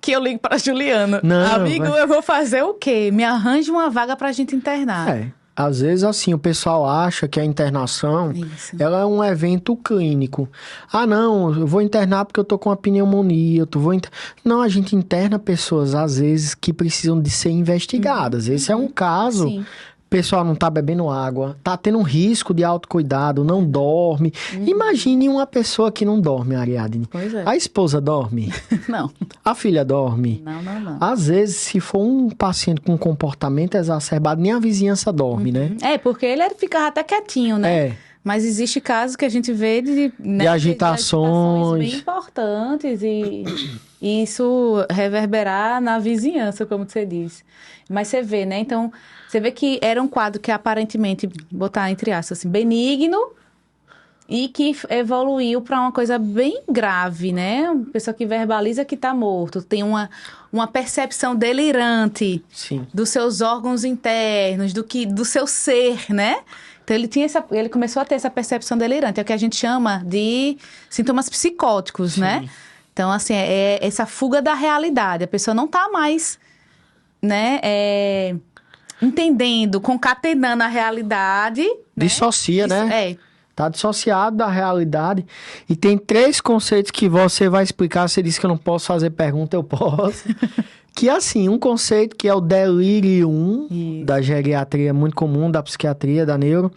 eu ligo para a Juliana. Não, amigo, eu vou fazer o quê? Me arranje uma vaga pra gente internar. Às vezes, assim, o pessoal acha que a internação, ela é um evento clínico. Ah, não, eu vou internar porque eu tô com uma pneumonia, Não, a gente interna pessoas, às vezes, que precisam de ser investigadas. Esse é um caso... Sim. O pessoal não tá bebendo água, tá tendo um risco de autocuidado, não dorme. Imagine uma pessoa que não dorme, Ariadne. Pois é. A esposa dorme? Não. A filha dorme? Não. Às vezes, se for um paciente com comportamento exacerbado, nem a vizinhança dorme, né? Porque ele ficava até quietinho, né? Mas existe casos que a gente vê de agitações bem importantes e isso reverberar na vizinhança, como você disse. Mas você vê, né? Então, você vê que era um quadro que aparentemente, botar entre aspas, assim, benigno e que evoluiu para uma coisa bem grave, né? Uma pessoa que verbaliza que está morto, tem uma percepção delirante dos seus órgãos internos, do seu ser, né? Então, ele começou a ter essa percepção delirante, é o que a gente chama de sintomas psicóticos, né? Então, assim, é essa fuga da realidade. A pessoa não está mais, né, entendendo, concatenando a realidade. Dissocia, né? Tá dissociado da realidade. E tem 3 conceitos que você vai explicar. Você disse que eu não posso fazer pergunta, eu posso. Que assim, um conceito que é o delírio da geriatria, muito comum, da psiquiatria, da neuro.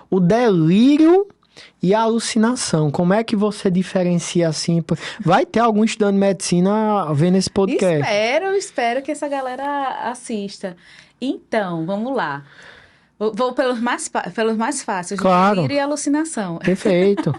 O delírio e a alucinação. Como é que você diferencia assim? Vai ter algum estudante de medicina vendo esse podcast? Espero que essa galera assista. Então, vamos lá. Vou pelos mais fáceis. Claro. Delírio e alucinação. Perfeito.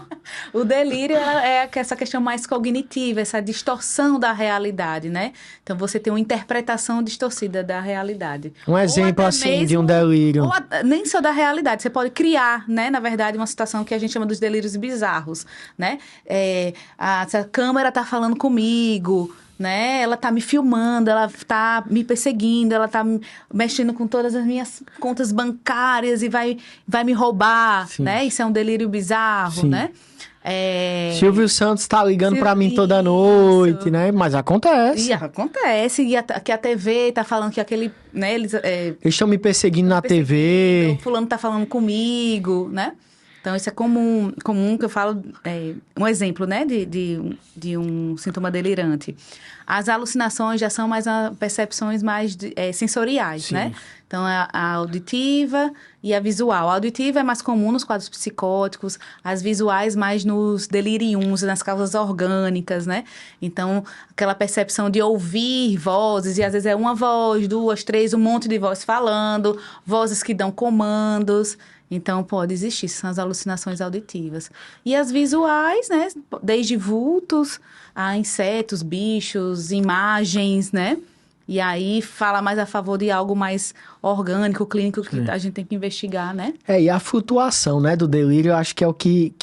O delírio é essa questão mais cognitiva, essa distorção da realidade, né? Então, você tem uma interpretação distorcida da realidade. Um exemplo, assim, de um delírio. Nem só da realidade. Você pode criar, né? Na verdade, uma situação que a gente chama dos delírios bizarros, né? Essa câmera tá falando comigo, né? Ela tá me filmando, ela tá me perseguindo, ela tá mexendo com todas as minhas contas bancárias e vai me roubar, né? Isso é um delírio bizarro, né? Silvio Santos tá ligando pra mim toda noite, né? Mas acontece. E acontece. Que a TV tá falando que aquele, né? Eles estão me perseguindo na TV. O fulano tá falando comigo, né? Então, isso é comum que eu falo, um exemplo, né, de um sintoma delirante. As alucinações já são mais percepções mais sensoriais, né? Então, a auditiva e a visual. A auditiva é mais comum nos quadros psicóticos, as visuais mais nos deliriums, nas causas orgânicas, né? Então, aquela percepção de ouvir vozes, e às vezes é uma voz, 2, 3, um monte de voz falando, vozes que dão comandos. Então, pode existir, são as alucinações auditivas. E as visuais, né? Desde vultos a insetos, bichos, imagens, né? E aí, fala mais a favor de algo mais orgânico, clínico, que a gente tem que investigar, né? E a flutuação, né, do delírio, eu acho que é o que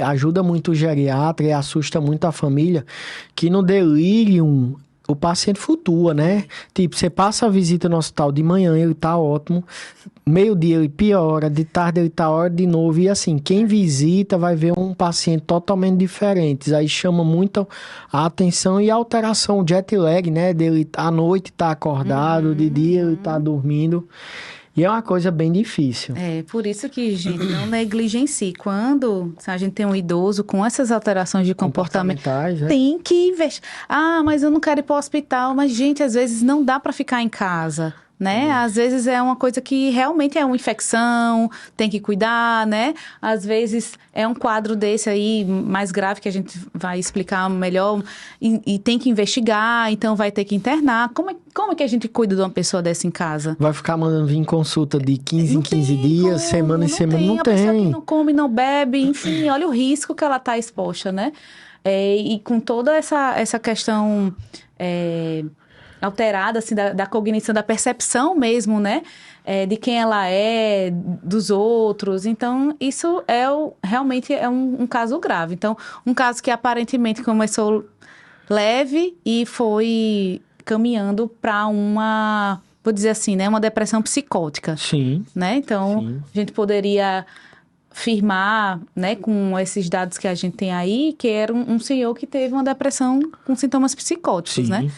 ajuda muito o geriatra e assusta muito a família, que no delírio o paciente flutua, né? Tipo, você passa a visita no hospital de manhã, ele tá ótimo, meio-dia ele piora, de tarde ele tá ótimo de novo, e assim, quem visita vai ver um paciente totalmente diferente, aí chama muito a atenção e a alteração, o jet lag, né? Dele à noite tá acordado, de dia ele tá dormindo. E é uma coisa bem difícil. É, por isso que, gente, não negligencie. Quando a gente tem um idoso com essas alterações de comportamento, tem que investir. Ah, mas eu não quero ir para o hospital. Mas, gente, às vezes não dá para ficar em casa, né? Às vezes é uma coisa que realmente é uma infecção, tem que cuidar, né? Às vezes é um quadro desse aí, mais grave, que a gente vai explicar melhor, e tem que investigar, então vai ter que internar. Como é que a gente cuida de uma pessoa dessa em casa? Vai ficar mandando vir consulta de 15 em 15 dias, semana em semana, não tem. A pessoa que não come, não bebe, enfim, olha o risco que ela está exposta, né? E com toda essa questão... alterada, assim, da cognição, da percepção mesmo, né? De quem ela é, dos outros. Então, isso realmente é um caso grave. Então, um caso que aparentemente começou leve e foi caminhando para uma, vou dizer assim, né? Uma depressão psicótica. Sim. Né? Então, sim. A gente poderia afirmar, né, com esses dados que a gente tem aí, que era um senhor que teve uma depressão com sintomas psicóticos, Sim. né?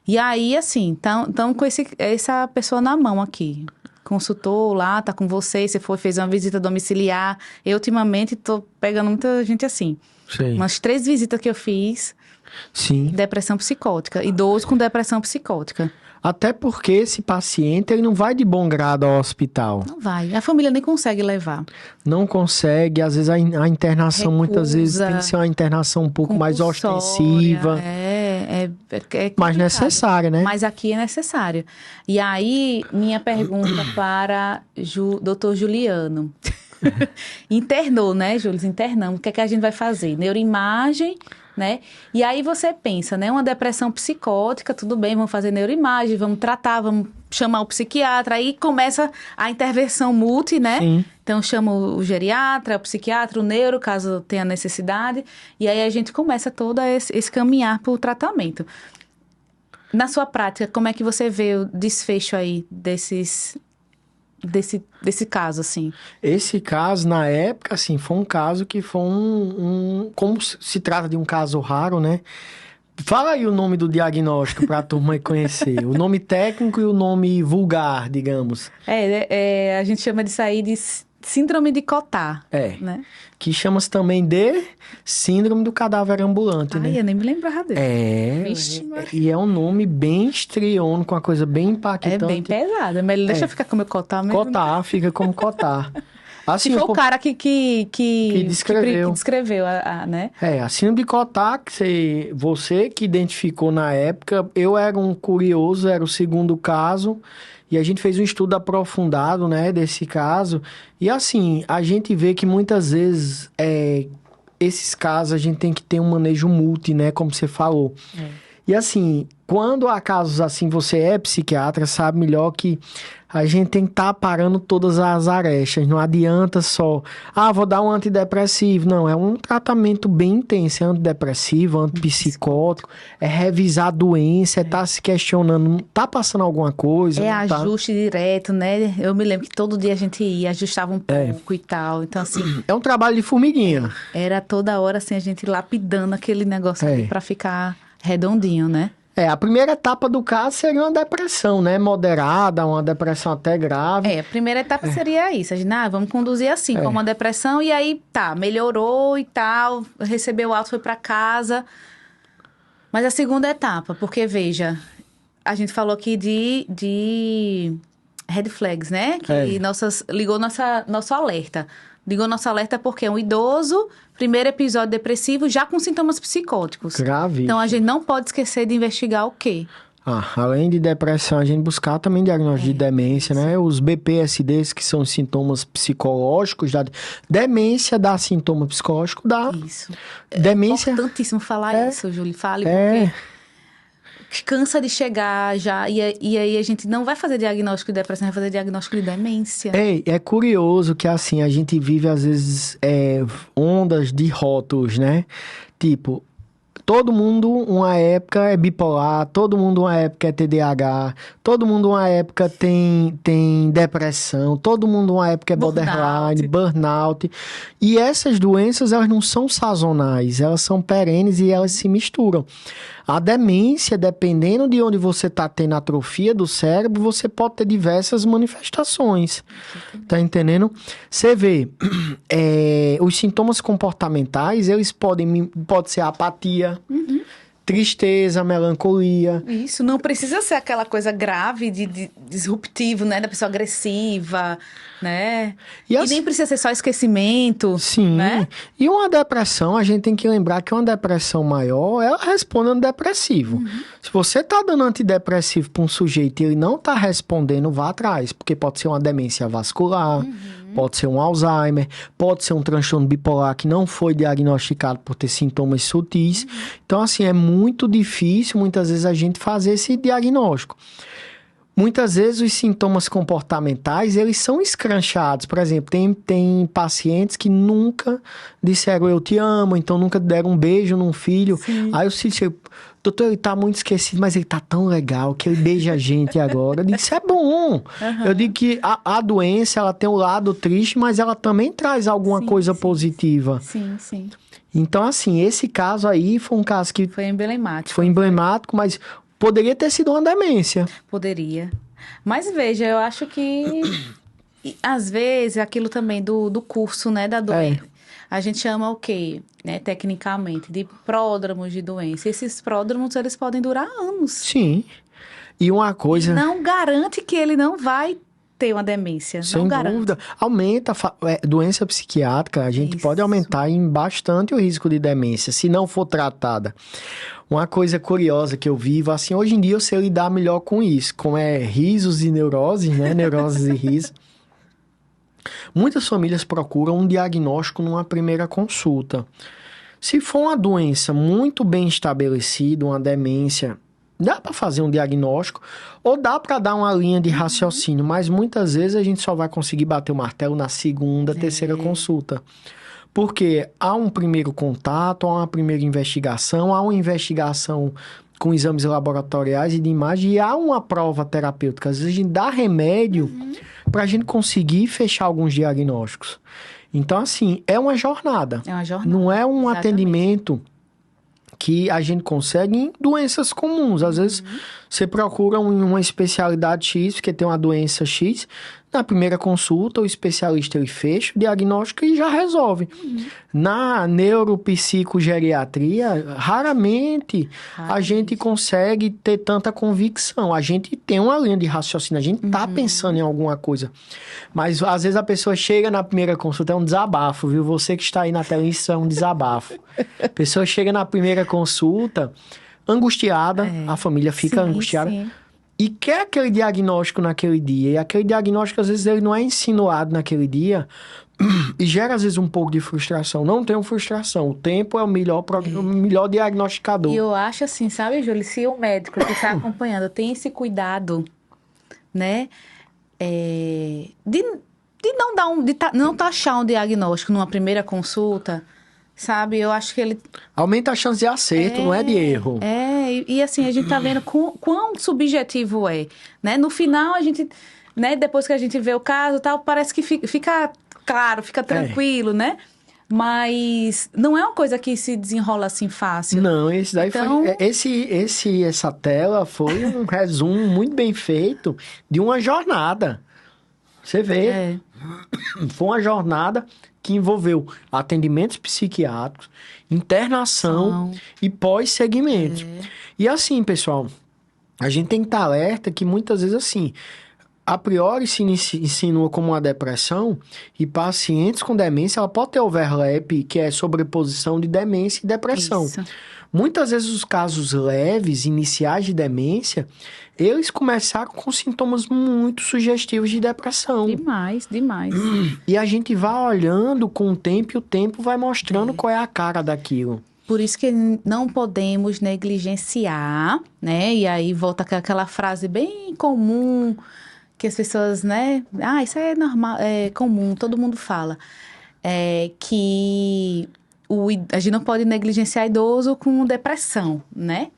E aí, assim, estamos com essa pessoa na mão aqui. Consultou lá, tá com você fez uma visita domiciliar. Eu, ultimamente, tô pegando muita gente assim. Sim. Umas 3 visitas que eu fiz. Sim. Depressão psicótica. Idoso com depressão psicótica. Até porque esse paciente, ele não vai de bom grado ao hospital. Não vai. A família nem consegue levar. Não consegue. Às vezes a internação, muitas vezes, tem que ser uma internação um pouco mais ostensiva. É mais necessária, né? Mas aqui é necessário. E aí, minha pergunta para doutor Juliano. Internou, né, Júlio? Internamos. O que é que a gente vai fazer? Neuroimagem, né? E aí você pensa, né? Uma depressão psicótica, tudo bem, vamos fazer neuroimagem, vamos tratar, vamos chamar o psiquiatra. Aí começa a intervenção multi, né? Sim. Então, chama o geriatra, o psiquiatra, o neuro, caso tenha necessidade. E aí a gente começa todo esse caminhar para o tratamento. Na sua prática, como é que você vê o desfecho aí desse caso, assim? Esse caso, na época, assim, foi um caso que foi como se trata de um caso raro, né? Fala aí o nome do diagnóstico para a turma conhecer. O nome técnico e o nome vulgar, digamos. A gente chama disso aí de síndrome de Cotard. Né? Que chama-se também de síndrome do cadáver ambulante, né? Eu nem me lembrava dele. E é um nome bem estriônico, com uma coisa bem impactante. É bem pesado. Mas deixa eu ficar com o meu Cotard mesmo. Cotard, fica como Cotard. Assim, se for o cara que descreveu, né? A síndrome de Cotard, você que identificou na época, eu era um curioso, era o segundo caso, e a gente fez um estudo aprofundado, né, desse caso, e assim, a gente vê que muitas vezes, esses casos, a gente tem que ter um manejo multi, né, como você falou. E assim, quando há casos assim, você é psiquiatra, sabe melhor que a gente tem que estar parando todas as arestas. Não adianta só, vou dar um antidepressivo. Não, é um tratamento bem intenso. É antidepressivo, antipsicótico, é revisar a doença, é estar se questionando, tá passando alguma coisa? Ajuste direto, né? Eu me lembro que todo dia a gente ia, ajustava um pouco e tal. Então, assim... É um trabalho de formiguinha. Era toda hora, assim, a gente lapidando aquele negócio ali pra ficar redondinho, né? A primeira etapa do caso seria uma depressão, né? Moderada, uma depressão até grave. A primeira etapa seria isso. A gente, vamos conduzir assim, como uma depressão. E aí, melhorou e tal. Recebeu alta, foi pra casa. Mas a segunda etapa, porque, veja... A gente falou aqui de red flags, né? Que ligou nosso alerta. Ligou nosso alerta porque é um idoso, primeiro episódio depressivo, já com sintomas psicóticos. Grave. Então, a gente não pode esquecer de investigar o quê? Além de depressão, a gente buscar também diagnóstico de demência, né? Os BPSDs, que são sintomas psicológicos, demência dá sintoma psicológico, dá. Isso. Demência... É importantíssimo falar isso, Júlio. Fale, porque... cansa de chegar já, e aí a gente não vai fazer diagnóstico de depressão, vai fazer diagnóstico de demência. É curioso que assim, a gente vive às vezes ondas de rótulos, né? Tipo, todo mundo uma época é bipolar, todo mundo uma época é TDAH, todo mundo uma época tem depressão, todo mundo uma época é borderline, burnout. E essas doenças, elas não são sazonais, elas são perenes e elas se misturam. A demência, dependendo de onde você está tendo atrofia do cérebro, você pode ter diversas manifestações. Tá entendendo? Você vê, os sintomas comportamentais, eles pode ser apatia, tristeza, melancolia. Isso, não precisa ser aquela coisa grave de disruptivo, né? Da pessoa agressiva, né? E nem precisa ser só esquecimento. Sim. Né? E uma depressão, a gente tem que lembrar que uma depressão maior, ela responde a um depressivo. Se você tá dando antidepressivo para um sujeito e ele não tá respondendo, vá atrás. Porque pode ser uma demência vascular, pode ser um Alzheimer, pode ser um transtorno bipolar que não foi diagnosticado por ter sintomas sutis. Então, assim, é muito difícil, muitas vezes, a gente fazer esse diagnóstico. Muitas vezes os sintomas comportamentais, eles são escranchados. Por exemplo, tem pacientes que nunca disseram eu te amo, então nunca deram um beijo num filho. Sim. Aí o filho chega, doutor, ele tá muito esquecido, mas ele tá tão legal que ele beija a gente agora. Eu digo, isso é bom. Eu digo que a doença, ela tem um lado triste, mas ela também traz alguma coisa positiva. Sim, sim. Então, assim, esse caso aí foi um caso que... Foi emblemático. Foi emblemático, mas... Poderia ter sido uma demência. Poderia. Mas veja, eu acho que às vezes aquilo também do curso, né, da doença. A gente chama o quê, né, tecnicamente, de pródromos de doença. Esses pródromos, eles podem durar anos. Sim. E uma coisa... E não garante que ele não vai ter uma demência. Sem não garante. dúvida. Aumenta doença psiquiátrica, a gente pode aumentar em bastante o risco de demência, se não for tratada. Uma coisa curiosa que eu vivo, assim, hoje em dia eu sei lidar melhor com isso, como risos e neuroses, né? Neuroses e risos. Muitas famílias procuram um diagnóstico numa primeira consulta. Se for uma doença muito bem estabelecida, uma demência, dá para fazer um diagnóstico ou dá para dar uma linha de raciocínio, mas muitas vezes a gente só vai conseguir bater o martelo na segunda, terceira consulta. Porque há um primeiro contato, há uma primeira investigação, há uma investigação com exames laboratoriais e de imagem e há uma prova terapêutica. Às vezes a gente dá remédio para a gente conseguir fechar alguns diagnósticos. Então, assim, é uma jornada. É uma jornada. Não é um Exatamente. atendimento que a gente consegue em doenças comuns. Às vezes você procura uma especialidade X, porque tem uma doença X. Na primeira consulta, o especialista ele fecha o diagnóstico e já resolve. Na neuropsicogeriatria, raramente a gente consegue ter tanta convicção. A gente tem uma linha de raciocínio, a gente tá pensando em alguma coisa. Mas às vezes a pessoa chega na primeira consulta, é um desabafo, viu? Você que está aí na tela, isso é um desabafo. A pessoa chega na primeira consulta angustiada, a família fica angustiada. Sim. E quer aquele diagnóstico naquele dia. E aquele diagnóstico, às vezes, ele não é insinuado naquele dia. E gera, às vezes, um pouco de frustração. Não tenho frustração. O tempo é o melhor diagnosticador. E eu acho assim, sabe, Júlio? Se o médico que está acompanhando tem esse cuidado, né? De não dar não taxar um diagnóstico numa primeira consulta, sabe? Eu acho que ele... Aumenta a chance de acerto, não é de erro. E assim, a gente tá vendo quão subjetivo é, né? No final, a gente, né, depois que a gente vê o caso e tal, parece que fica claro, fica tranquilo, né? Mas não é uma coisa que se desenrola assim fácil. Não, esse daí então... essa tela foi um resumo muito bem feito de uma jornada. Você vê. Foi uma jornada que envolveu atendimentos psiquiátricos, internação e pós-segmento. E assim, pessoal, a gente tem que estar alerta que muitas vezes assim, a priori se insinua como uma depressão e pacientes com demência, ela pode ter overlap, que é sobreposição de demência e depressão. Isso. Muitas vezes os casos leves, iniciais de demência, eles começaram com sintomas muito sugestivos de depressão. Demais. E a gente vai olhando com o tempo e o tempo vai mostrando qual é a cara daquilo. Por isso que não podemos negligenciar, né? E aí volta aquela frase bem comum que as pessoas, né? Isso é normal, é comum, todo mundo fala. Que a gente não pode negligenciar idoso com depressão, né?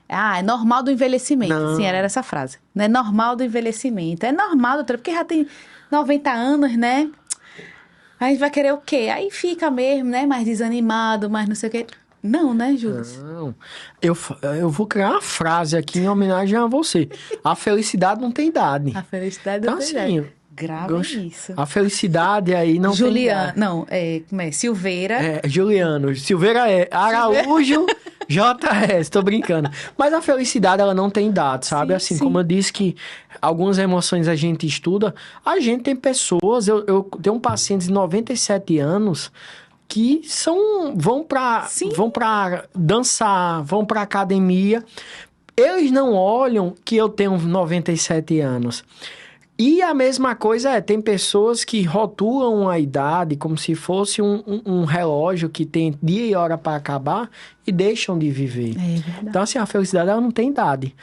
É normal do envelhecimento. Não. Sim, era essa frase. Não é normal do envelhecimento. É normal, doutora, porque já tem 90 anos, né? A gente vai querer o quê? Aí fica mesmo, né? Mais desanimado, mais não sei o quê. Não, né, Júlio? Não. Eu vou criar uma frase aqui em homenagem a você. A felicidade não tem idade. A felicidade Então, não tem assim, idade. Grava isso. A felicidade aí não tem idade. Não, como é? Silveira. Juliano. Silveira Araújo JS, tô brincando. Mas a felicidade, ela não tem idade, sabe? Sim, assim, sim. como eu disse que algumas emoções a gente estuda, a gente tem pessoas, eu tenho um paciente de 97 anos que vão pra dançar, vão pra academia. Eles não olham que eu tenho 97 anos. E a mesma coisa tem pessoas que rotulam a idade como se fosse um relógio que tem dia e hora para acabar e deixam de viver. É verdade. Então, assim, a felicidade ela não tem idade.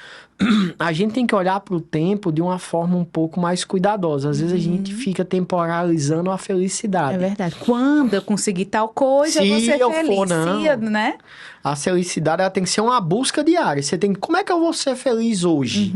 A gente tem que olhar para o tempo de uma forma um pouco mais cuidadosa. Às vezes a gente fica temporalizando a felicidade. É verdade. Quando eu conseguir tal coisa, eu vou ser feliz. Né? A felicidade ela tem que ser uma busca diária. Você tem como é que eu vou ser feliz hoje?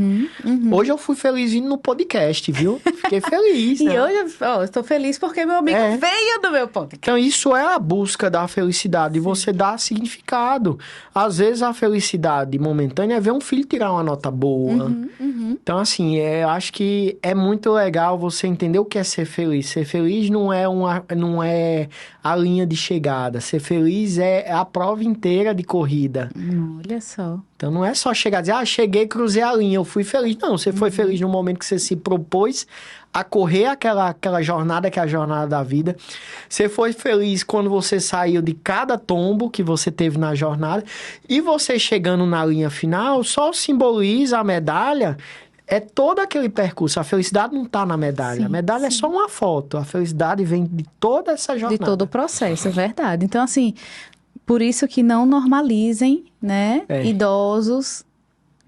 Hoje eu fui feliz indo no podcast, viu? Fiquei feliz, né? E hoje eu estou feliz porque meu amigo veio do meu podcast. Então isso é a busca da felicidade. E você dá significado. Às vezes a felicidade momentânea é ver um filho tirar uma nota boa. Então, assim, eu acho que é muito legal você entender o que é ser feliz. Ser feliz não é a linha de chegada. Ser feliz é a prova inteira de corrida. Olha só. Então, não é só chegar e dizer, cheguei, cruzei a linha, eu fui feliz. Não, você foi feliz no momento que você se propôs a correr aquela jornada, que é a jornada da vida. Você foi feliz quando você saiu de cada tombo que você teve na jornada. E você chegando na linha final, só simboliza a medalha. É todo aquele percurso. A felicidade não está na medalha. Sim, a medalha é só uma foto. A felicidade vem de toda essa jornada. De todo o processo, é verdade. Então, assim, por isso que não normalizem, né, idosos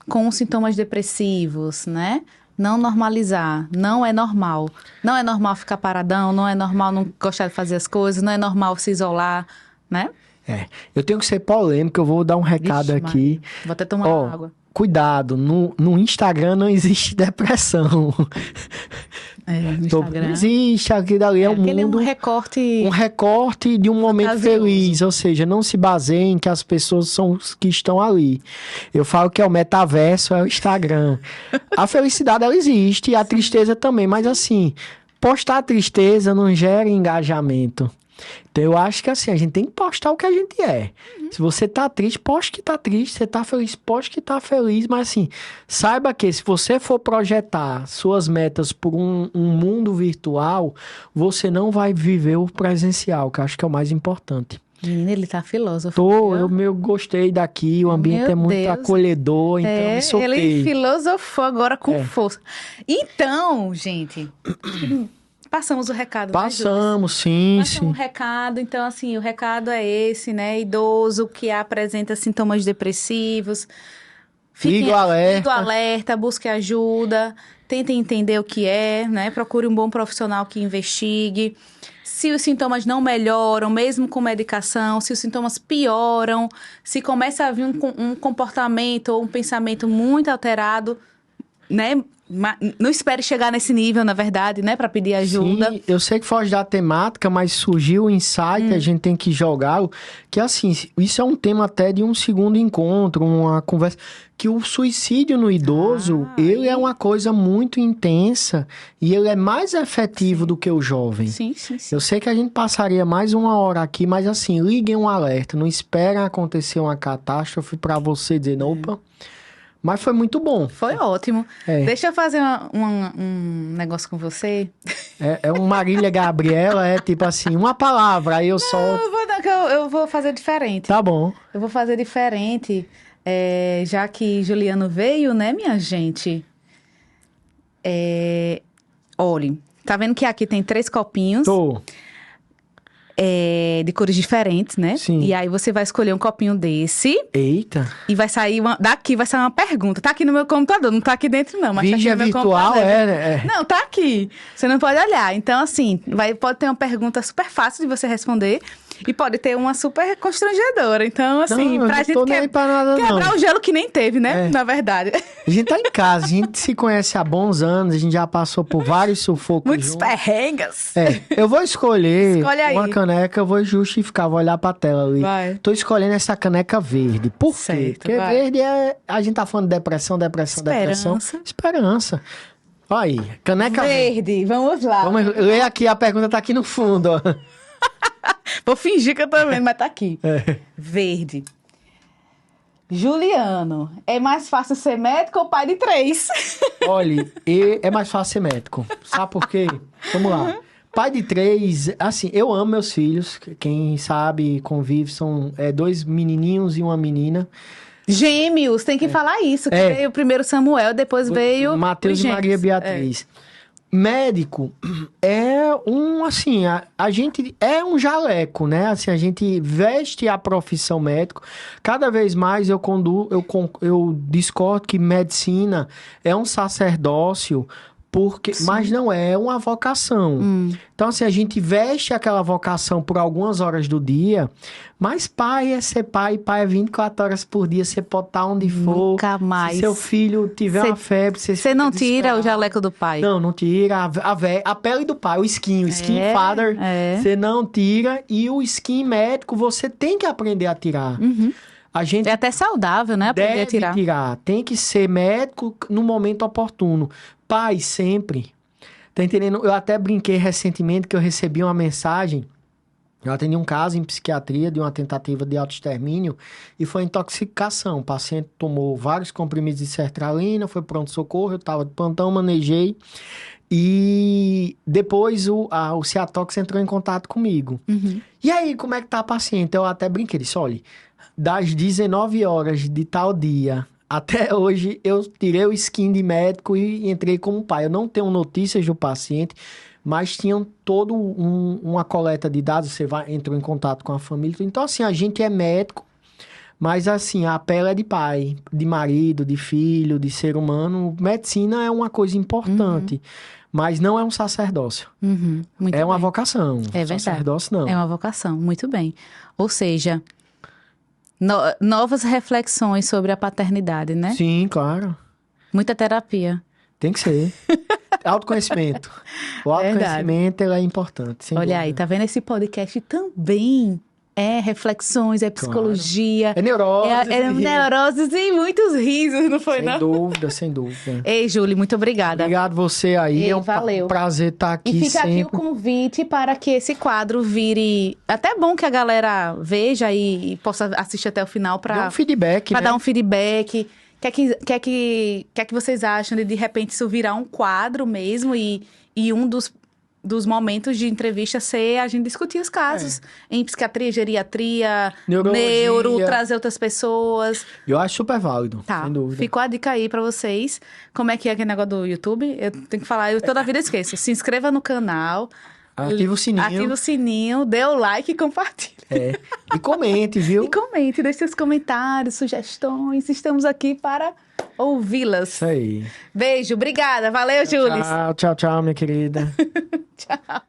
com sintomas depressivos, né? Não normalizar, não é normal. Não é normal ficar paradão, não é normal não gostar de fazer as coisas, não é normal se isolar, né? Eu tenho que ser polêmico, eu vou dar um recado aqui. Vou até tomar água. Cuidado, no Instagram não existe depressão. No Instagram. Não existe, aquilo ali é um mundo... Um recorte de um momento fantasioso. feliz, ou seja, não se baseiem que as pessoas são os que estão ali. Eu falo que é o metaverso, é o Instagram. A felicidade, ela existe, e a tristeza também, mas assim, postar tristeza não gera engajamento. Então, eu acho que assim, a gente tem que postar o que a gente é. Se você tá triste, poste que tá triste. Se tá feliz, poste que tá feliz. Mas assim, saiba que se você for projetar suas metas por um mundo virtual, você não vai viver o presencial, que eu acho que é o mais importante. Menina, ele tá filósofo. Eu gostei daqui, o ambiente é muito acolhedor, então me soltei. Ele filosofou agora com força. Então, gente... Passamos o recado, Passamos, sim. Passamos o recado, então assim, o recado é esse, né? Idoso que apresenta sintomas depressivos. Ligue o alerta, busque ajuda, tentem entender o que é, né? Procure um bom profissional que investigue. Se os sintomas não melhoram, mesmo com medicação, se os sintomas pioram, se começa a vir um comportamento ou um pensamento muito alterado, né? Não espere chegar nesse nível, na verdade, né? Para pedir ajuda. Sim, eu sei que foge da temática, mas surgiu o insight, a gente tem que jogá-lo. Que assim, isso é um tema até de um segundo encontro, uma conversa. Que o suicídio no idoso, ele é uma coisa muito intensa e ele é mais efetivo do que o jovem. Sim. Eu sei que a gente passaria mais uma hora aqui, mas assim, liguem um alerta. Não esperem acontecer uma catástrofe para você dizer, opa... Mas foi muito bom. Foi ótimo. Deixa eu fazer um negócio com você. É um Marília Gabriela, é tipo assim, uma palavra, aí eu solto. Eu vou fazer diferente. Tá bom. Eu vou fazer diferente, já que Juliano veio, né, minha gente? Olhem, tá vendo que aqui tem 3 copinhos? Tô. De cores diferentes, né? Sim. E aí você vai escolher um copinho desse. Eita. E vai sair daqui vai sair uma pergunta. Tá aqui no meu computador, não tá aqui dentro não. Mas Vídeo tá aqui no meu virtual, computador. Não, tá aqui. Você não pode olhar. Então, assim, pode ter uma pergunta super fácil de você responder. E pode ter uma super constrangedora. Então, assim, não, pra gente quebrar o gelo que nem teve, né? Na verdade. A gente tá em casa, a gente se conhece há bons anos, a gente já passou por vários sufocos Muitos perrengues. Eu vou escolher uma caneca, eu vou justificar, vou olhar pra tela ali. Vai. Tô escolhendo essa caneca verde. Por quê? Certo, porque verde a gente tá falando de depressão. Esperança. Olha aí, caneca verde. Vamos lá. Vamos ler aqui, a pergunta tá aqui no fundo, ó. Vou fingir que eu tô vendo, mas tá aqui. Verde. Juliano, é mais fácil ser médico ou pai de 3? Olha, é mais fácil ser médico. Sabe por quê? Vamos lá. Pai de 3, assim, eu amo meus filhos. Quem sabe, convive, são 2 menininhos e uma menina. Gêmeos, tem que falar isso. Que veio primeiro Samuel, depois veio Mateus e Maria Beatriz. Médico é assim, a gente é um jaleco, né? Assim, a gente veste a profissão médico. Cada vez mais eu discordo que medicina é um sacerdócio, mas não é uma vocação. Então, assim, a gente veste aquela vocação por algumas horas do dia, mas pai é ser pai é 24 horas por dia, você pode estar onde for. Nunca mais. Se seu filho tiver uma febre, você não tira o jaleco do pai. Não tira. A pele do pai, o skin father, você não tira. E o skin médico, você tem que aprender a tirar. A gente é até saudável, né? Aprender a tirar. Tem que ser médico no momento oportuno. Pai, sempre. Tá entendendo? Eu até brinquei recentemente que eu recebi uma mensagem. Eu atendi um caso em psiquiatria de uma tentativa de autoextermínio e foi intoxicação. O paciente tomou vários comprimidos de sertralina, foi pronto-socorro, eu estava de plantão, manejei. E depois o Ciatox entrou em contato comigo. E aí, como é que tá a paciente? Eu até brinquei, disse, olha, das 19 horas de tal dia até hoje, eu tirei o skin de médico e entrei como pai. Eu não tenho notícias do paciente, mas tinham uma coleta de dados, você entrou em contato com a família. Então, assim, a gente é médico, mas, assim, a pele é de pai, de marido, de filho, de ser humano. Medicina é uma coisa importante, mas não é um sacerdócio. Muito uma vocação. É verdade. Sacerdócio, não. É uma vocação, muito bem. Ou seja, novas reflexões sobre a paternidade, né? Sim, claro. Muita terapia. Tem que ser. Autoconhecimento. O autoconhecimento é importante. Olha aí, tá vendo? Esse podcast também é reflexões, é psicologia. Claro. É neuroses. É neuroses e muitos risos, não foi, não? Sem dúvida. Ei, Júlia, muito obrigada. Obrigado você aí. Valeu. Um prazer estar aqui sempre. E fica sempre. aqui o convite para que esse quadro vire... Até bom que a galera veja e possa assistir até o final para... Dar um feedback, Para dar um feedback. O que é que vocês acham de repente, isso virar um quadro mesmo e um dos momentos de entrevista ser a gente discutir os casos em psiquiatria, geriatria, neuro, trazer outras pessoas. Eu acho super válido, sem dúvida. Ficou a dica aí pra vocês. Como é aquele negócio do YouTube? Eu tenho que falar, eu toda a vida esqueço. Se inscreva no canal. Ativa o sininho. Dê o like e compartilhe. E comente, viu? E comente, deixe seus comentários, sugestões. Estamos aqui para ouvi-las. Isso aí. Beijo, obrigada. Valeu, Júlia. Tchau, minha querida. Tchau.